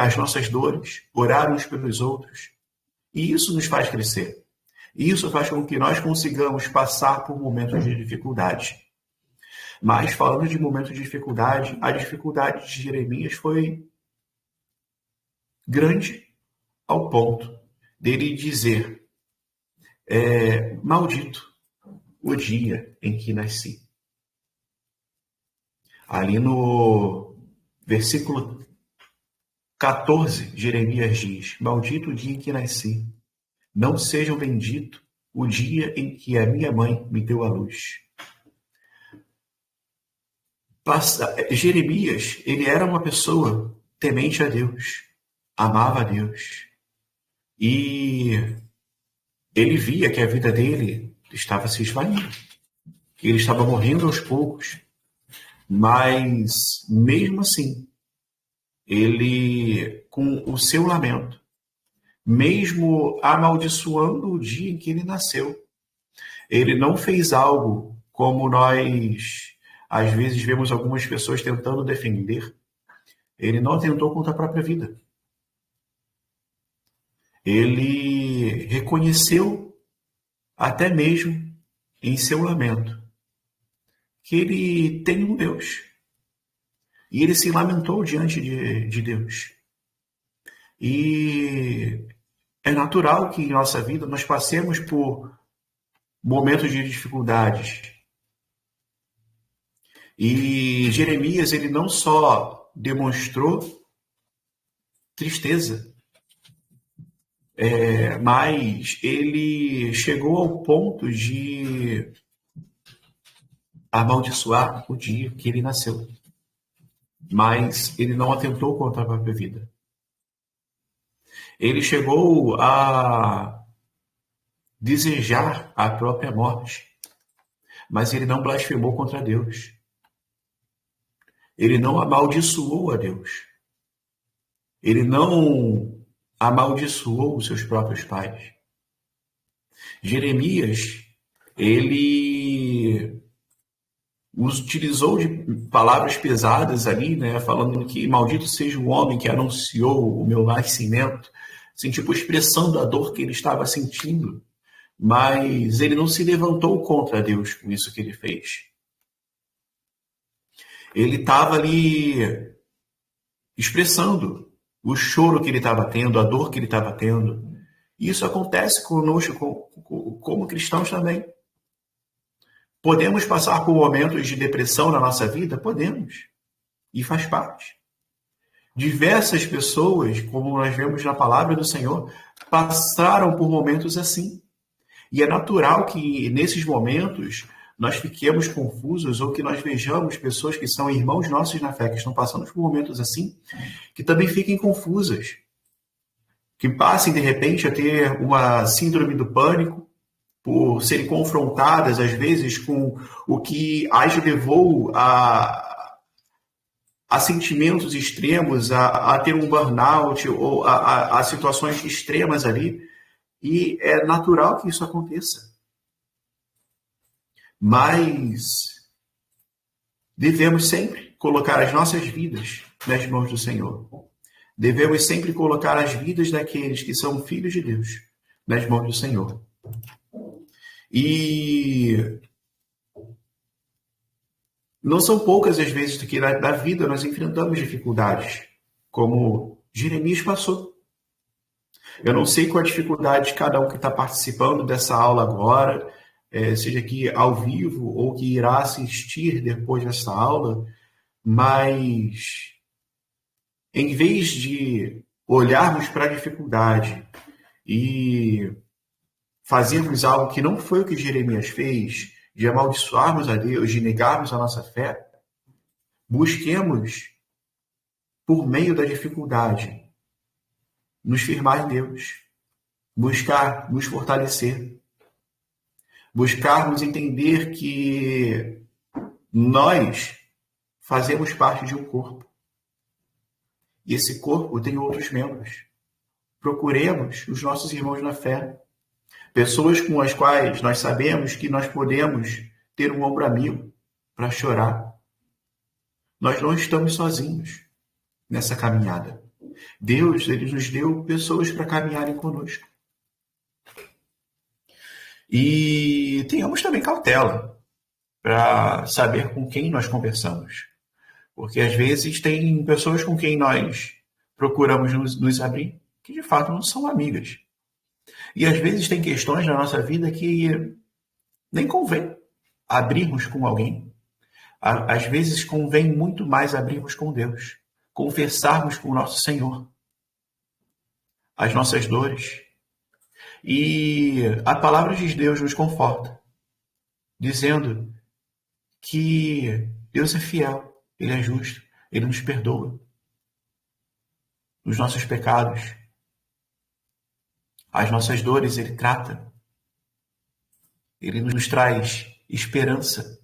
as nossas dores, orar uns pelos outros. E isso nos faz crescer. E isso faz com que nós consigamos passar por momentos de dificuldade. Mas, falando de momentos de dificuldade, a dificuldade de Jeremias foi grande ao ponto dele dizer: maldito o dia em que nasci. Ali no versículo 14, Jeremias diz: maldito o dia em que nasci. Não seja bendito o dia em que a minha mãe me deu à luz. Jeremias, ele era uma pessoa temente a Deus, amava a Deus. E ele via que a vida dele estava se esvaindo, que ele estava morrendo aos poucos. Mas, mesmo assim, ele, com o seu lamento, mesmo amaldiçoando o dia em que ele nasceu, ele não fez algo como nós, às vezes, vemos algumas pessoas tentando defender. Ele não atentou contra a própria vida. Ele reconheceu, até mesmo em seu lamento, que ele tem um Deus. E ele se lamentou diante de Deus. E é natural que em nossa vida nós passemos por momentos de dificuldades. E Jeremias, ele não só demonstrou tristeza, mas ele chegou ao ponto de amaldiçoar o dia que ele nasceu. Mas ele não atentou contra a própria vida. Ele chegou a desejar a própria morte, mas ele não blasfemou contra Deus. Ele não amaldiçoou a Deus. Ele não amaldiçoou os seus próprios pais. Jeremias, ele utilizou de palavras pesadas ali, né, falando que maldito seja o homem que anunciou o meu nascimento, assim, tipo, expressando a dor que ele estava sentindo, mas ele não se levantou contra Deus com isso que ele fez. Ele estava ali expressando o choro que ele estava tendo, a dor que ele estava tendo. E isso acontece conosco como cristãos também. Podemos passar por momentos de depressão na nossa vida? Podemos. E faz parte. Diversas pessoas, como nós vemos na palavra do Senhor, passaram por momentos assim. E é natural que nesses momentos nós fiquemos confusos ou que nós vejamos pessoas que são irmãos nossos na fé, que estão passando por momentos assim, que também fiquem confusas. Que passem, de repente, a ter uma síndrome do pânico, por serem confrontadas, às vezes, com o que as levou a sentimentos extremos, a ter um burnout ou a situações extremas ali. E é natural que isso aconteça. Mas devemos sempre colocar as nossas vidas nas mãos do Senhor. Devemos sempre colocar as vidas daqueles que são filhos de Deus nas mãos do Senhor. E não são poucas as vezes que na vida nós enfrentamos dificuldades, como Jeremias passou. Eu não sei qual a dificuldade de cada um que está participando dessa aula agora, seja aqui ao vivo ou que irá assistir depois dessa aula, mas em vez de olharmos para a dificuldade e fazermos algo que não foi o que Jeremias fez, de amaldiçoarmos a Deus, de negarmos a nossa fé, busquemos, por meio da dificuldade, nos firmar em Deus, buscar nos fortalecer, buscarmos entender que nós fazemos parte de um corpo. E esse corpo tem outros membros. Procuremos os nossos irmãos na fé, pessoas com as quais nós sabemos que nós podemos ter um ombro amigo para chorar. Nós não estamos sozinhos nessa caminhada. Deus, ele nos deu pessoas para caminharem conosco. E tenhamos também cautela para saber com quem nós conversamos. Porque às vezes tem pessoas com quem nós procuramos nos abrir que de fato não são amigas. E às vezes tem questões na nossa vida que nem convém abrirmos com alguém. Às vezes convém muito mais abrirmos com Deus, confessarmos com o nosso Senhor as nossas dores. E a palavra de Deus nos conforta, dizendo que Deus é fiel, Ele é justo, Ele nos perdoa os nossos pecados, as nossas dores Ele trata, Ele nos traz esperança.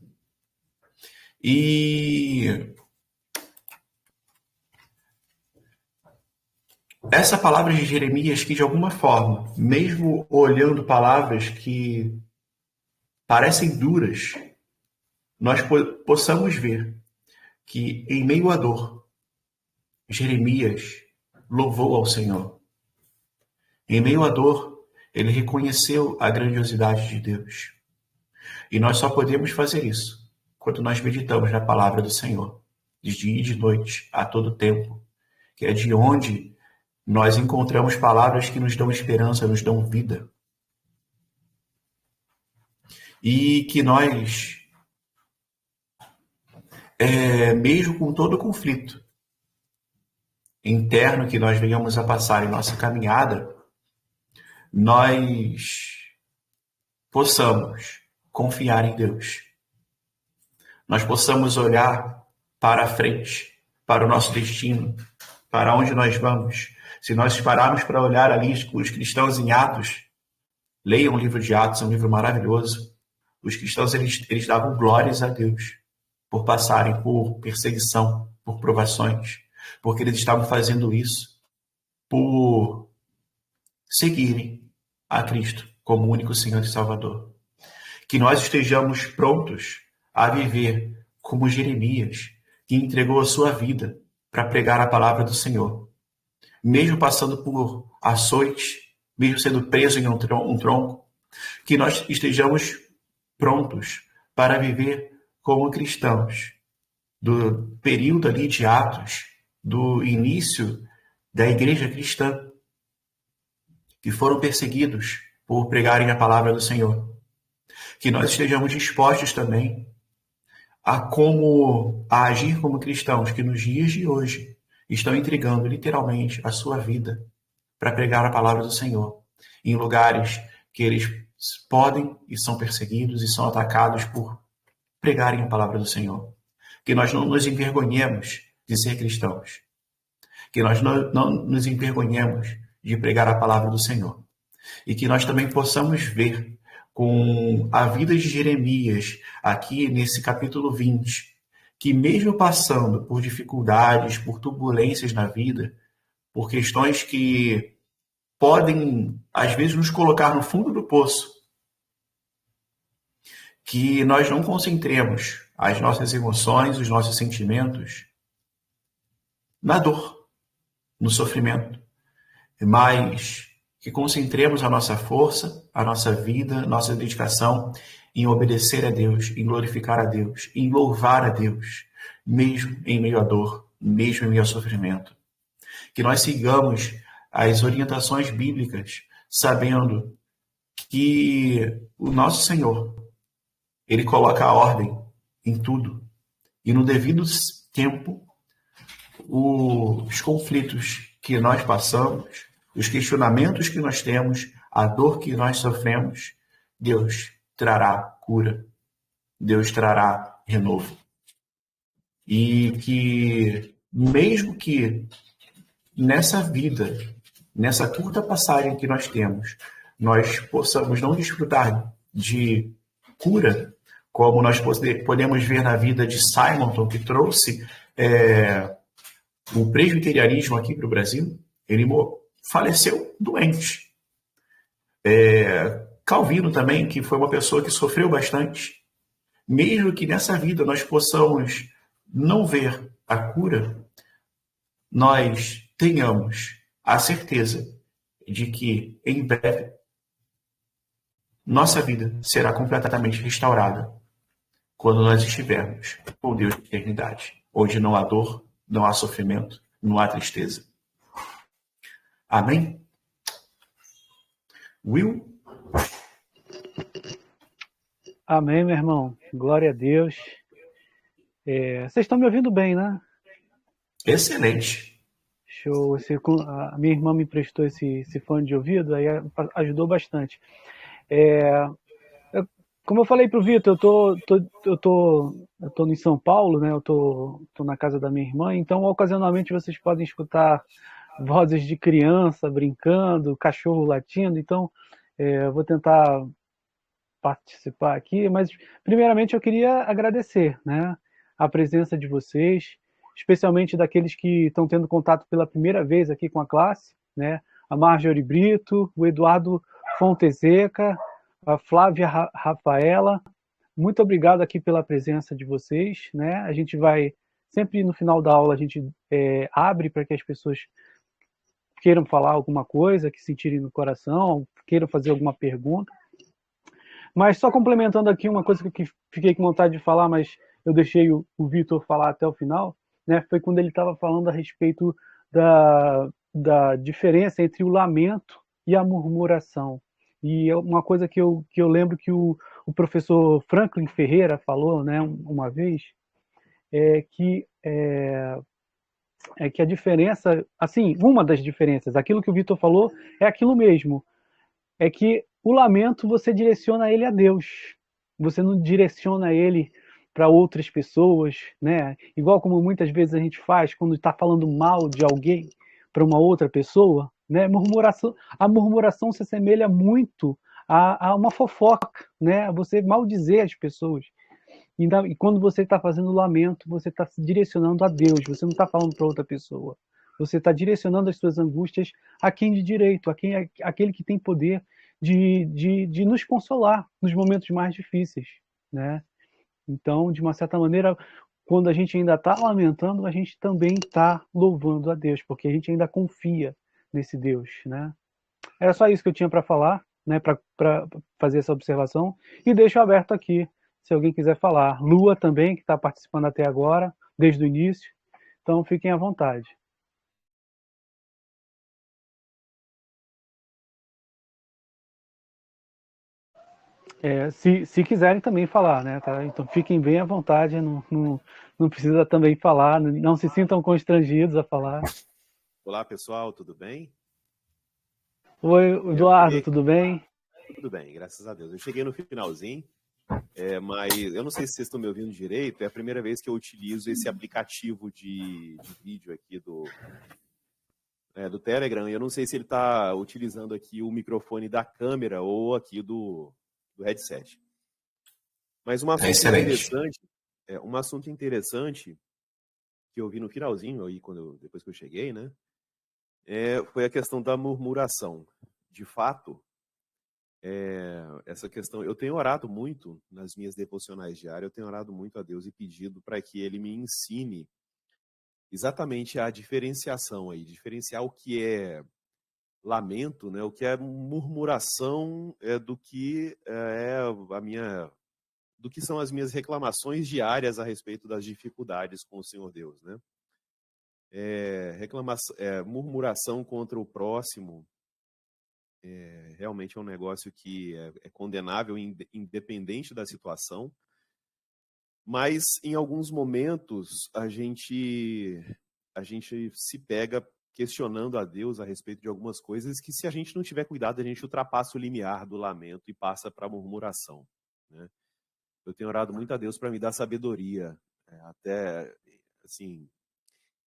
E essa palavra de Jeremias, que de alguma forma, mesmo olhando palavras que parecem duras, nós possamos ver que em meio à dor, Jeremias louvou ao Senhor. Em meio à dor, ele reconheceu a grandiosidade de Deus. E nós só podemos fazer isso quando nós meditamos na palavra do Senhor, de dia e de noite, a todo tempo, que é de onde nós encontramos palavras que nos dão esperança, nos dão vida. e que nós, mesmo com todo o conflito interno que nós venhamos a passar em nossa caminhada, nós possamos confiar em Deus. Nós possamos olhar para a frente, para o nosso destino, para onde nós vamos. Se nós pararmos para olhar ali os cristãos em Atos, leiam o livro de Atos, é um livro maravilhoso. Os cristãos, eles davam glórias a Deus por passarem por perseguição, por provações, porque eles estavam fazendo isso por seguirem a Cristo como único Senhor e Salvador. Que nós estejamos prontos a viver como Jeremias, que entregou a sua vida para pregar a palavra do Senhor. Mesmo passando por açoites, mesmo sendo preso em um tronco, que nós estejamos prontos para viver como cristãos do período ali de Atos, do início da igreja cristã, que foram perseguidos por pregarem a palavra do Senhor. Que nós estejamos dispostos também a agir como cristãos que nos dias de hoje estão entregando literalmente a sua vida para pregar a palavra do Senhor em lugares que eles podem e são perseguidos e são atacados por pregarem a palavra do Senhor. Que nós não nos envergonhemos de ser cristãos. Que nós não nos envergonhemos de pregar a palavra do Senhor. E que nós também possamos ver com a vida de Jeremias, aqui nesse capítulo 20, que mesmo passando por dificuldades, por turbulências na vida, por questões que podem, às vezes, nos colocar no fundo do poço, que nós não concentremos as nossas emoções, os nossos sentimentos na dor, no sofrimento, mas que concentremos a nossa força, a nossa vida, nossa dedicação em obedecer a Deus, em glorificar a Deus, em louvar a Deus, mesmo em meio à dor, mesmo em meio ao sofrimento. Que nós sigamos as orientações bíblicas, sabendo que o nosso Senhor, Ele coloca a ordem em tudo. E no devido tempo, os conflitos que nós passamos, os questionamentos que nós temos, a dor que nós sofremos, Deus trará cura, Deus trará renovo. E que, mesmo que nessa vida, nessa curta passagem que nós temos, nós possamos não desfrutar de cura, como nós podemos ver na vida de Simonton, que trouxe o presbiterianismo aqui para o Brasil. Ele faleceu doente. Calvino também, que foi uma pessoa que sofreu bastante. Mesmo que nessa vida nós possamos não ver a cura, nós tenhamos a certeza de que, em breve, nossa vida será completamente restaurada quando nós estivermos com Deus de eternidade, onde não há dor, não há sofrimento, não há tristeza. Amém? Will? Amém, meu irmão. Glória a Deus. Vocês estão me ouvindo bem, né? Excelente. Show. A minha irmã me emprestou esse fone de ouvido, aí ajudou bastante. Como eu falei para o Vitor, eu tô em São Paulo, né? Eu tô na casa da minha irmã, então ocasionalmente vocês podem escutar vozes de criança brincando, cachorro latindo, então eu vou tentar participar aqui, mas primeiramente eu queria agradecer, né, a presença de vocês, especialmente daqueles que estão tendo contato pela primeira vez aqui com a classe, né, a Marjorie Brito, o Eduardo Fonteseca, a Flávia Rafaela. Muito obrigado aqui pela presença de vocês, né? A gente vai sempre no final da aula a gente abre para que as pessoas queiram falar alguma coisa, que sentirem no coração, queiram fazer alguma pergunta. Mas só complementando aqui uma coisa que eu fiquei com vontade de falar, mas eu deixei o Vitor falar até o final, né? Foi quando ele estava falando a respeito da diferença entre o lamento e a murmuração. E uma coisa que eu lembro que o professor Franklin Ferreira falou, né, uma vez, é que a diferença, assim, uma das diferenças, aquilo que o Vitor falou é aquilo mesmo, é que o lamento você direciona ele a Deus, você não direciona ele para outras pessoas, né? Igual como muitas vezes a gente faz quando está falando mal de alguém para uma outra pessoa, né? A murmuração se assemelha muito a uma fofoca, né? Você maldizer as pessoas. E quando você está fazendo lamento, você está se direcionando a Deus, você não está falando para outra pessoa. Você está direcionando as suas angústias a quem de direito, aquele que tem poder de nos consolar nos momentos mais difíceis, né? Então, de uma certa maneira, quando a gente ainda está lamentando, a gente também está louvando a Deus, porque a gente ainda confia nesse Deus, né? Era só isso que eu tinha para falar, né? Para fazer essa observação e deixo aberto aqui, se alguém quiser falar. Lua também, que está participando até agora, desde o início. Então, fiquem à vontade. Se quiserem também falar, né? Tá? Então fiquem bem à vontade, não precisa também falar, não se sintam constrangidos a falar. Olá, pessoal, tudo bem? Oi, Eduardo, tudo bem? Tudo bem, graças a Deus. Eu cheguei no finalzinho, mas eu não sei se vocês estão me ouvindo direito, é a primeira vez que eu utilizo esse aplicativo de vídeo aqui do Telegram. Eu não sei se ele está utilizando aqui o microfone da câmera ou aqui do headset. Mas um assunto interessante que eu vi no finalzinho, aí, depois que eu cheguei, né? Foi a questão da murmuração. De fato, essa questão, eu tenho orado muito nas minhas devocionais diárias, eu tenho orado muito a Deus e pedido para que Ele me ensine exatamente a diferenciação aí, diferenciar o que é lamento, né? O que é murmuração do que do que são as minhas reclamações diárias a respeito das dificuldades com o Senhor Deus, né? Murmuração contra o próximo realmente é um negócio que é condenável, independente da situação, mas em alguns momentos a gente se pega questionando a Deus a respeito de algumas coisas que, se a gente não tiver cuidado, a gente ultrapassa o limiar do lamento e passa para a murmuração, né? Eu tenho orado muito a Deus para me dar sabedoria,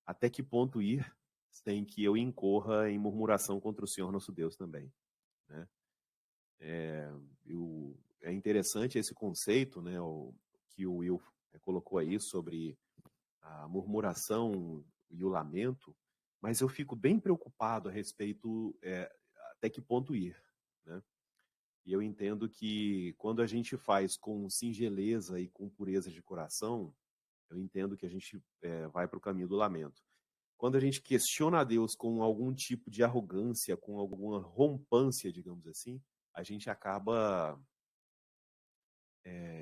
até que ponto ir sem que eu incorra em murmuração contra o Senhor nosso Deus também, né? É interessante esse conceito, né, que o Will colocou aí sobre a murmuração e o lamento, mas eu fico bem preocupado a respeito até que ponto ir, né? E eu entendo que quando a gente faz com singeleza e com pureza de coração, eu entendo que a gente vai para o caminho do lamento. Quando a gente questiona a Deus com algum tipo de arrogância, com alguma rompância, digamos assim, a gente acaba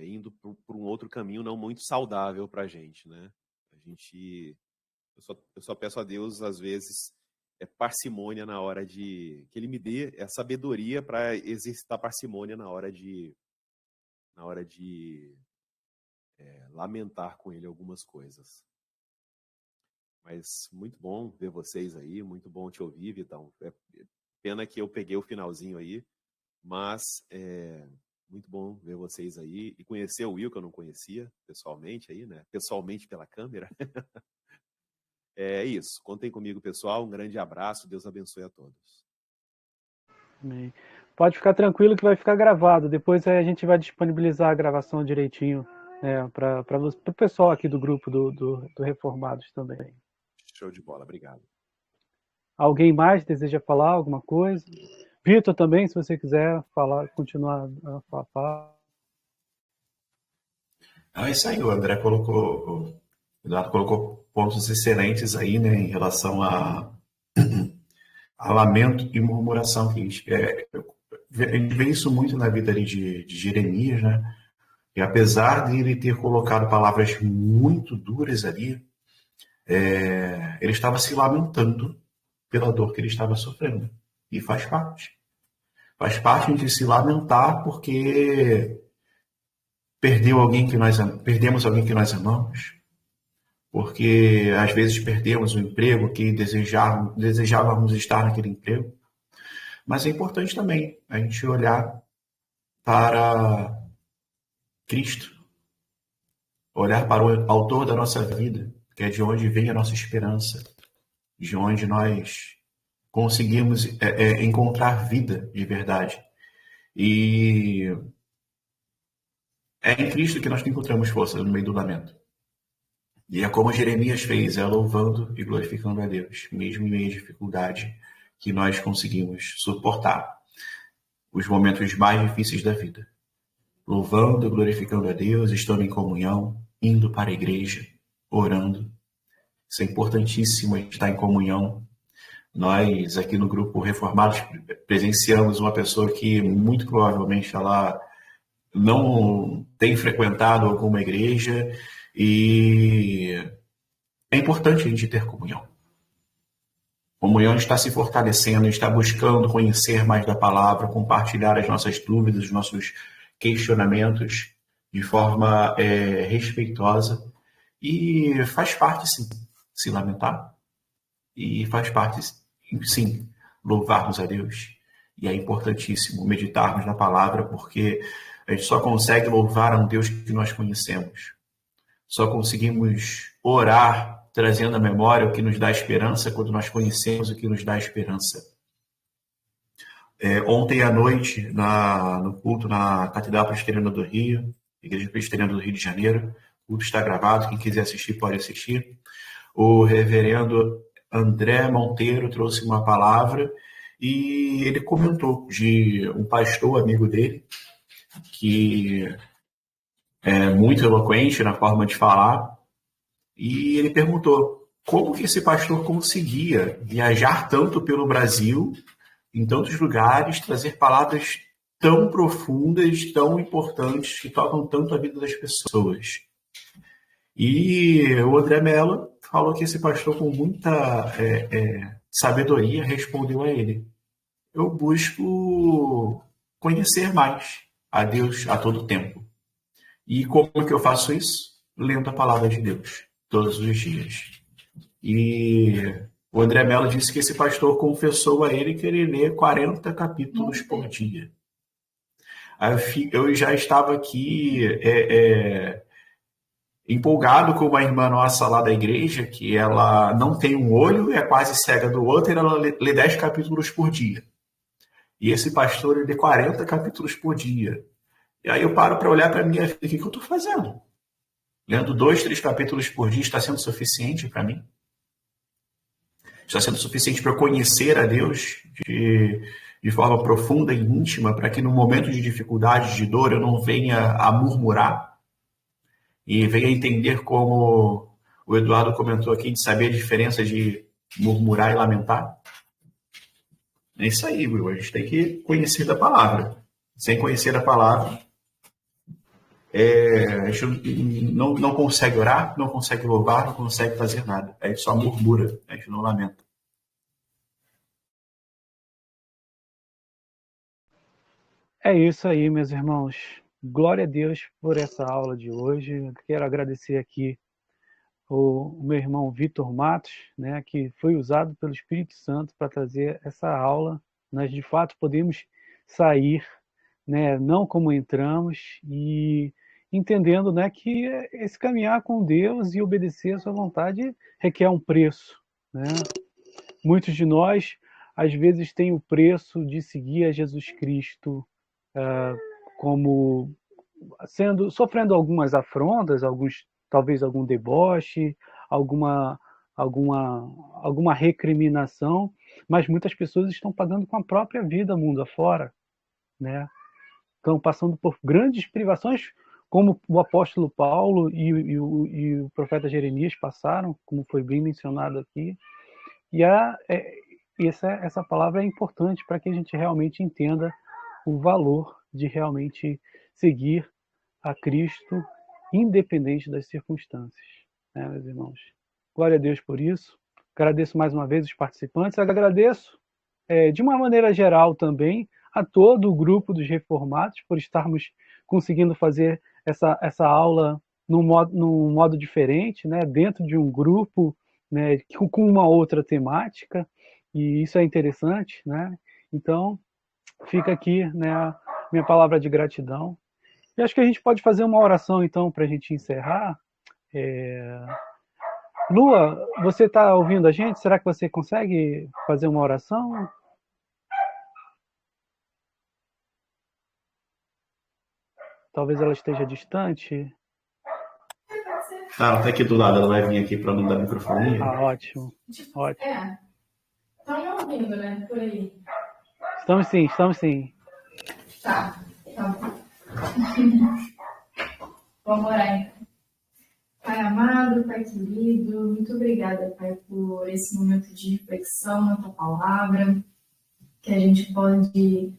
indo por um outro caminho não muito saudável para a gente, né? Eu só peço a Deus, às vezes, parcimônia na hora que Ele me dê sabedoria para exercitar parcimônia na hora de lamentar com Ele algumas coisas. Mas muito bom ver vocês aí, muito bom te ouvir, Vitão. Pena que eu peguei o finalzinho aí, mas muito bom ver vocês aí e conhecer o Will, que eu não conhecia pessoalmente aí, né? Pessoalmente pela câmera. É isso. Contem comigo, pessoal. Um grande abraço. Deus abençoe a todos. Amém. Pode ficar tranquilo que vai ficar gravado. Depois a gente vai disponibilizar a gravação direitinho para o pessoal aqui do grupo do Reformados também. Show de bola. Obrigado. Alguém mais deseja falar alguma coisa? Vitor também, se você quiser falar, continuar a falar. Isso aí, o Eduardo colocou pontos excelentes aí, né, em relação a lamento e murmuração. A gente vê isso muito na vida ali de Jeremias, né? E apesar de ele ter colocado palavras muito duras ali, ele estava se lamentando pela dor que ele estava sofrendo. E faz parte. Faz parte de se lamentar porque perdemos alguém que nós amamos, porque às vezes perdemos o emprego que desejávamos estar naquele emprego. Mas é importante também a gente olhar para Cristo, olhar para o autor da nossa vida, que é de onde vem a nossa esperança, de onde nós conseguimos encontrar vida de verdade. E é em Cristo que nós encontramos força no meio do lamento. E é como Jeremias fez, é louvando e glorificando a Deus, mesmo em meio à dificuldade, que nós conseguimos suportar os momentos mais difíceis da vida. Louvando e glorificando a Deus, estando em comunhão, indo para a igreja, orando. Isso é importantíssimo, a gente estar em comunhão. Nós, aqui no Grupo Reformados, presenciamos uma pessoa que, muito provavelmente, ela não tem frequentado alguma igreja e é importante a gente ter comunhão. Comunhão está se fortalecendo, está buscando conhecer mais da palavra, compartilhar as nossas dúvidas, os nossos questionamentos de forma respeitosa. E faz parte, sim, se lamentar. E faz parte, sim, louvarmos a Deus. E é importantíssimo meditarmos na palavra, porque a gente só consegue louvar a um Deus que nós conhecemos. Só conseguimos orar trazendo à memória o que nos dá esperança quando nós conhecemos o que nos dá esperança. Ontem à noite, no culto na Catedral Presbiteriana do Rio, Igreja Presbiteriana do Rio de Janeiro, o culto está gravado, quem quiser assistir pode assistir. O reverendo André Monteiro trouxe uma palavra e ele comentou de um pastor amigo dele, que é muito eloquente na forma de falar, e ele perguntou como que esse pastor conseguia viajar tanto pelo Brasil, em tantos lugares, trazer palavras tão profundas, tão importantes, que tocam tanto a vida das pessoas. E o André Mello falou que esse pastor, com muita sabedoria, respondeu a ele: eu busco conhecer mais a Deus a todo tempo. E como que eu faço isso? Lendo a palavra de Deus todos os dias. E o André Mello disse que esse pastor confessou a ele que ele lê 40 capítulos por dia. Eu já estava aqui empolgado com uma irmã nossa lá da igreja, que ela não tem um olho, é quase cega do outro, e ela lê 10 capítulos por dia. E esse pastor, ele lê 40 capítulos por dia. E aí eu paro para olhar para a minha vida, o que eu estou fazendo? Lendo 2, 3 capítulos por dia está sendo suficiente para mim? Está sendo suficiente para eu conhecer a Deus de forma profunda e íntima, para que no momento de dificuldade, de dor, eu não venha a murmurar e venha entender, como o Eduardo comentou aqui, de saber a diferença de murmurar e lamentar? É isso aí, Will. A gente tem que conhecer da palavra. Sem conhecer a palavra, a gente não consegue orar, não consegue louvar, não consegue fazer nada. A gente só murmura, a gente não lamenta. É isso aí, meus irmãos. Glória a Deus por essa aula de hoje. Eu quero agradecer aqui o meu irmão Vitor Matos, né, que foi usado pelo Espírito Santo para trazer essa aula. Nós, de fato, podemos sair, né, não como entramos, e entendendo, né, que esse caminhar com Deus e obedecer a sua vontade requer um preço, né? Muitos de nós, às vezes, têm o preço de seguir a Jesus Cristo como sofrendo algumas afrontas, talvez algum deboche, alguma recriminação, mas muitas pessoas estão pagando com a própria vida mundo afora, né? Estão passando por grandes privações, como o apóstolo Paulo e o profeta Jeremias passaram, como foi bem mencionado aqui. E essa palavra é importante para que a gente realmente entenda o valor de realmente seguir a Cristo, independente das circunstâncias, né, meus irmãos? Glória a Deus por isso. Agradeço mais uma vez os participantes. Agradeço, de uma maneira geral também, a todo o grupo dos reformados por estarmos conseguindo fazer essa aula num modo diferente, né, dentro de um grupo, né, com uma outra temática, e isso é interessante, né? Então, fica aqui, né, a minha palavra de gratidão. E acho que a gente pode fazer uma oração, então, para a gente encerrar. Lua, você está ouvindo a gente? Será que você consegue fazer uma oração? Talvez ela esteja distante. Ela está aqui do lado, ela vai vir aqui para não dar microfone. Ah, ótimo. Ótimo. Estão me ouvindo, né? Por aí. Estamos sim, estamos sim. Tá. Vamos orar então. Pai amado, Pai querido, muito obrigada, Pai, por esse momento de reflexão na Tua palavra, que a gente pode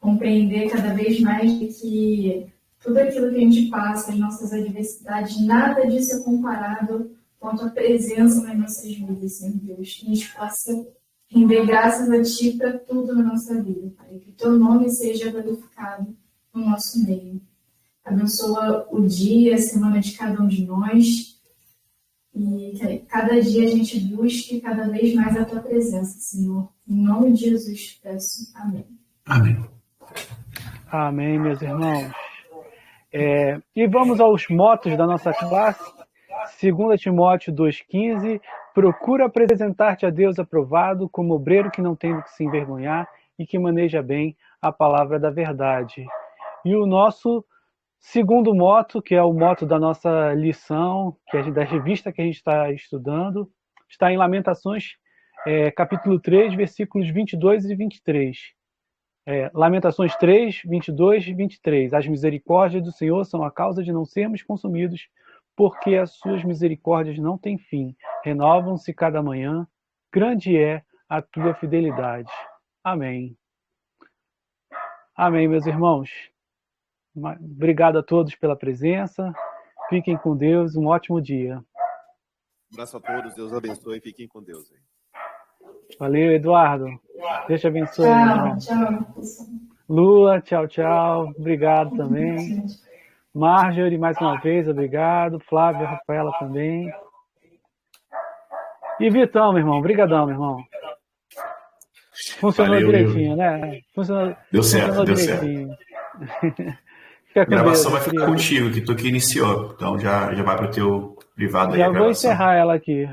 compreender cada vez mais de que tudo aquilo que a gente passa, as nossas adversidades, nada disso é comparado com a Tua presença nas nossas vidas, Senhor Deus. Que a gente possa render graças a Ti para tudo na nossa vida, Pai. Que o Teu nome seja glorificado no nosso meio. Abençoa o dia, a semana de cada um de nós e que cada dia a gente busque cada vez mais a Tua presença, Senhor. Em nome de Jesus, peço. Amém. Amém. Amém, meus irmãos. E vamos aos motos da nossa classe. 2 Timóteo 2,15. Procura apresentar-te a Deus aprovado, como obreiro que não tem do que se envergonhar e que maneja bem a palavra da verdade. E o nosso segundo moto, que é o moto da nossa lição, que é da revista que a gente está estudando, está em Lamentações, capítulo 3, versículos 22 e 23. Lamentações 3, 22 e 23. As misericórdias do Senhor são a causa de não sermos consumidos, porque as suas misericórdias não têm fim. Renovam-se cada manhã. Grande é a tua fidelidade. Amém. Amém, meus irmãos. Obrigado a todos pela presença. Fiquem com Deus. Um ótimo dia. Um abraço a todos. Deus abençoe e fiquem com Deus. Hein? Valeu, Eduardo. Deus te abençoe. Tchau. Lua, tchau, tchau. Obrigado também. Marjorie, mais uma vez, obrigado. Flávia, Rafaela também. E Vitão, meu irmão. Obrigadão, meu irmão. Funcionou direitinho, né? Deu certo. A gravação vai ficar contigo, que tu que iniciou. Então já vai pro teu privado aí. Já vou encerrar ela aqui.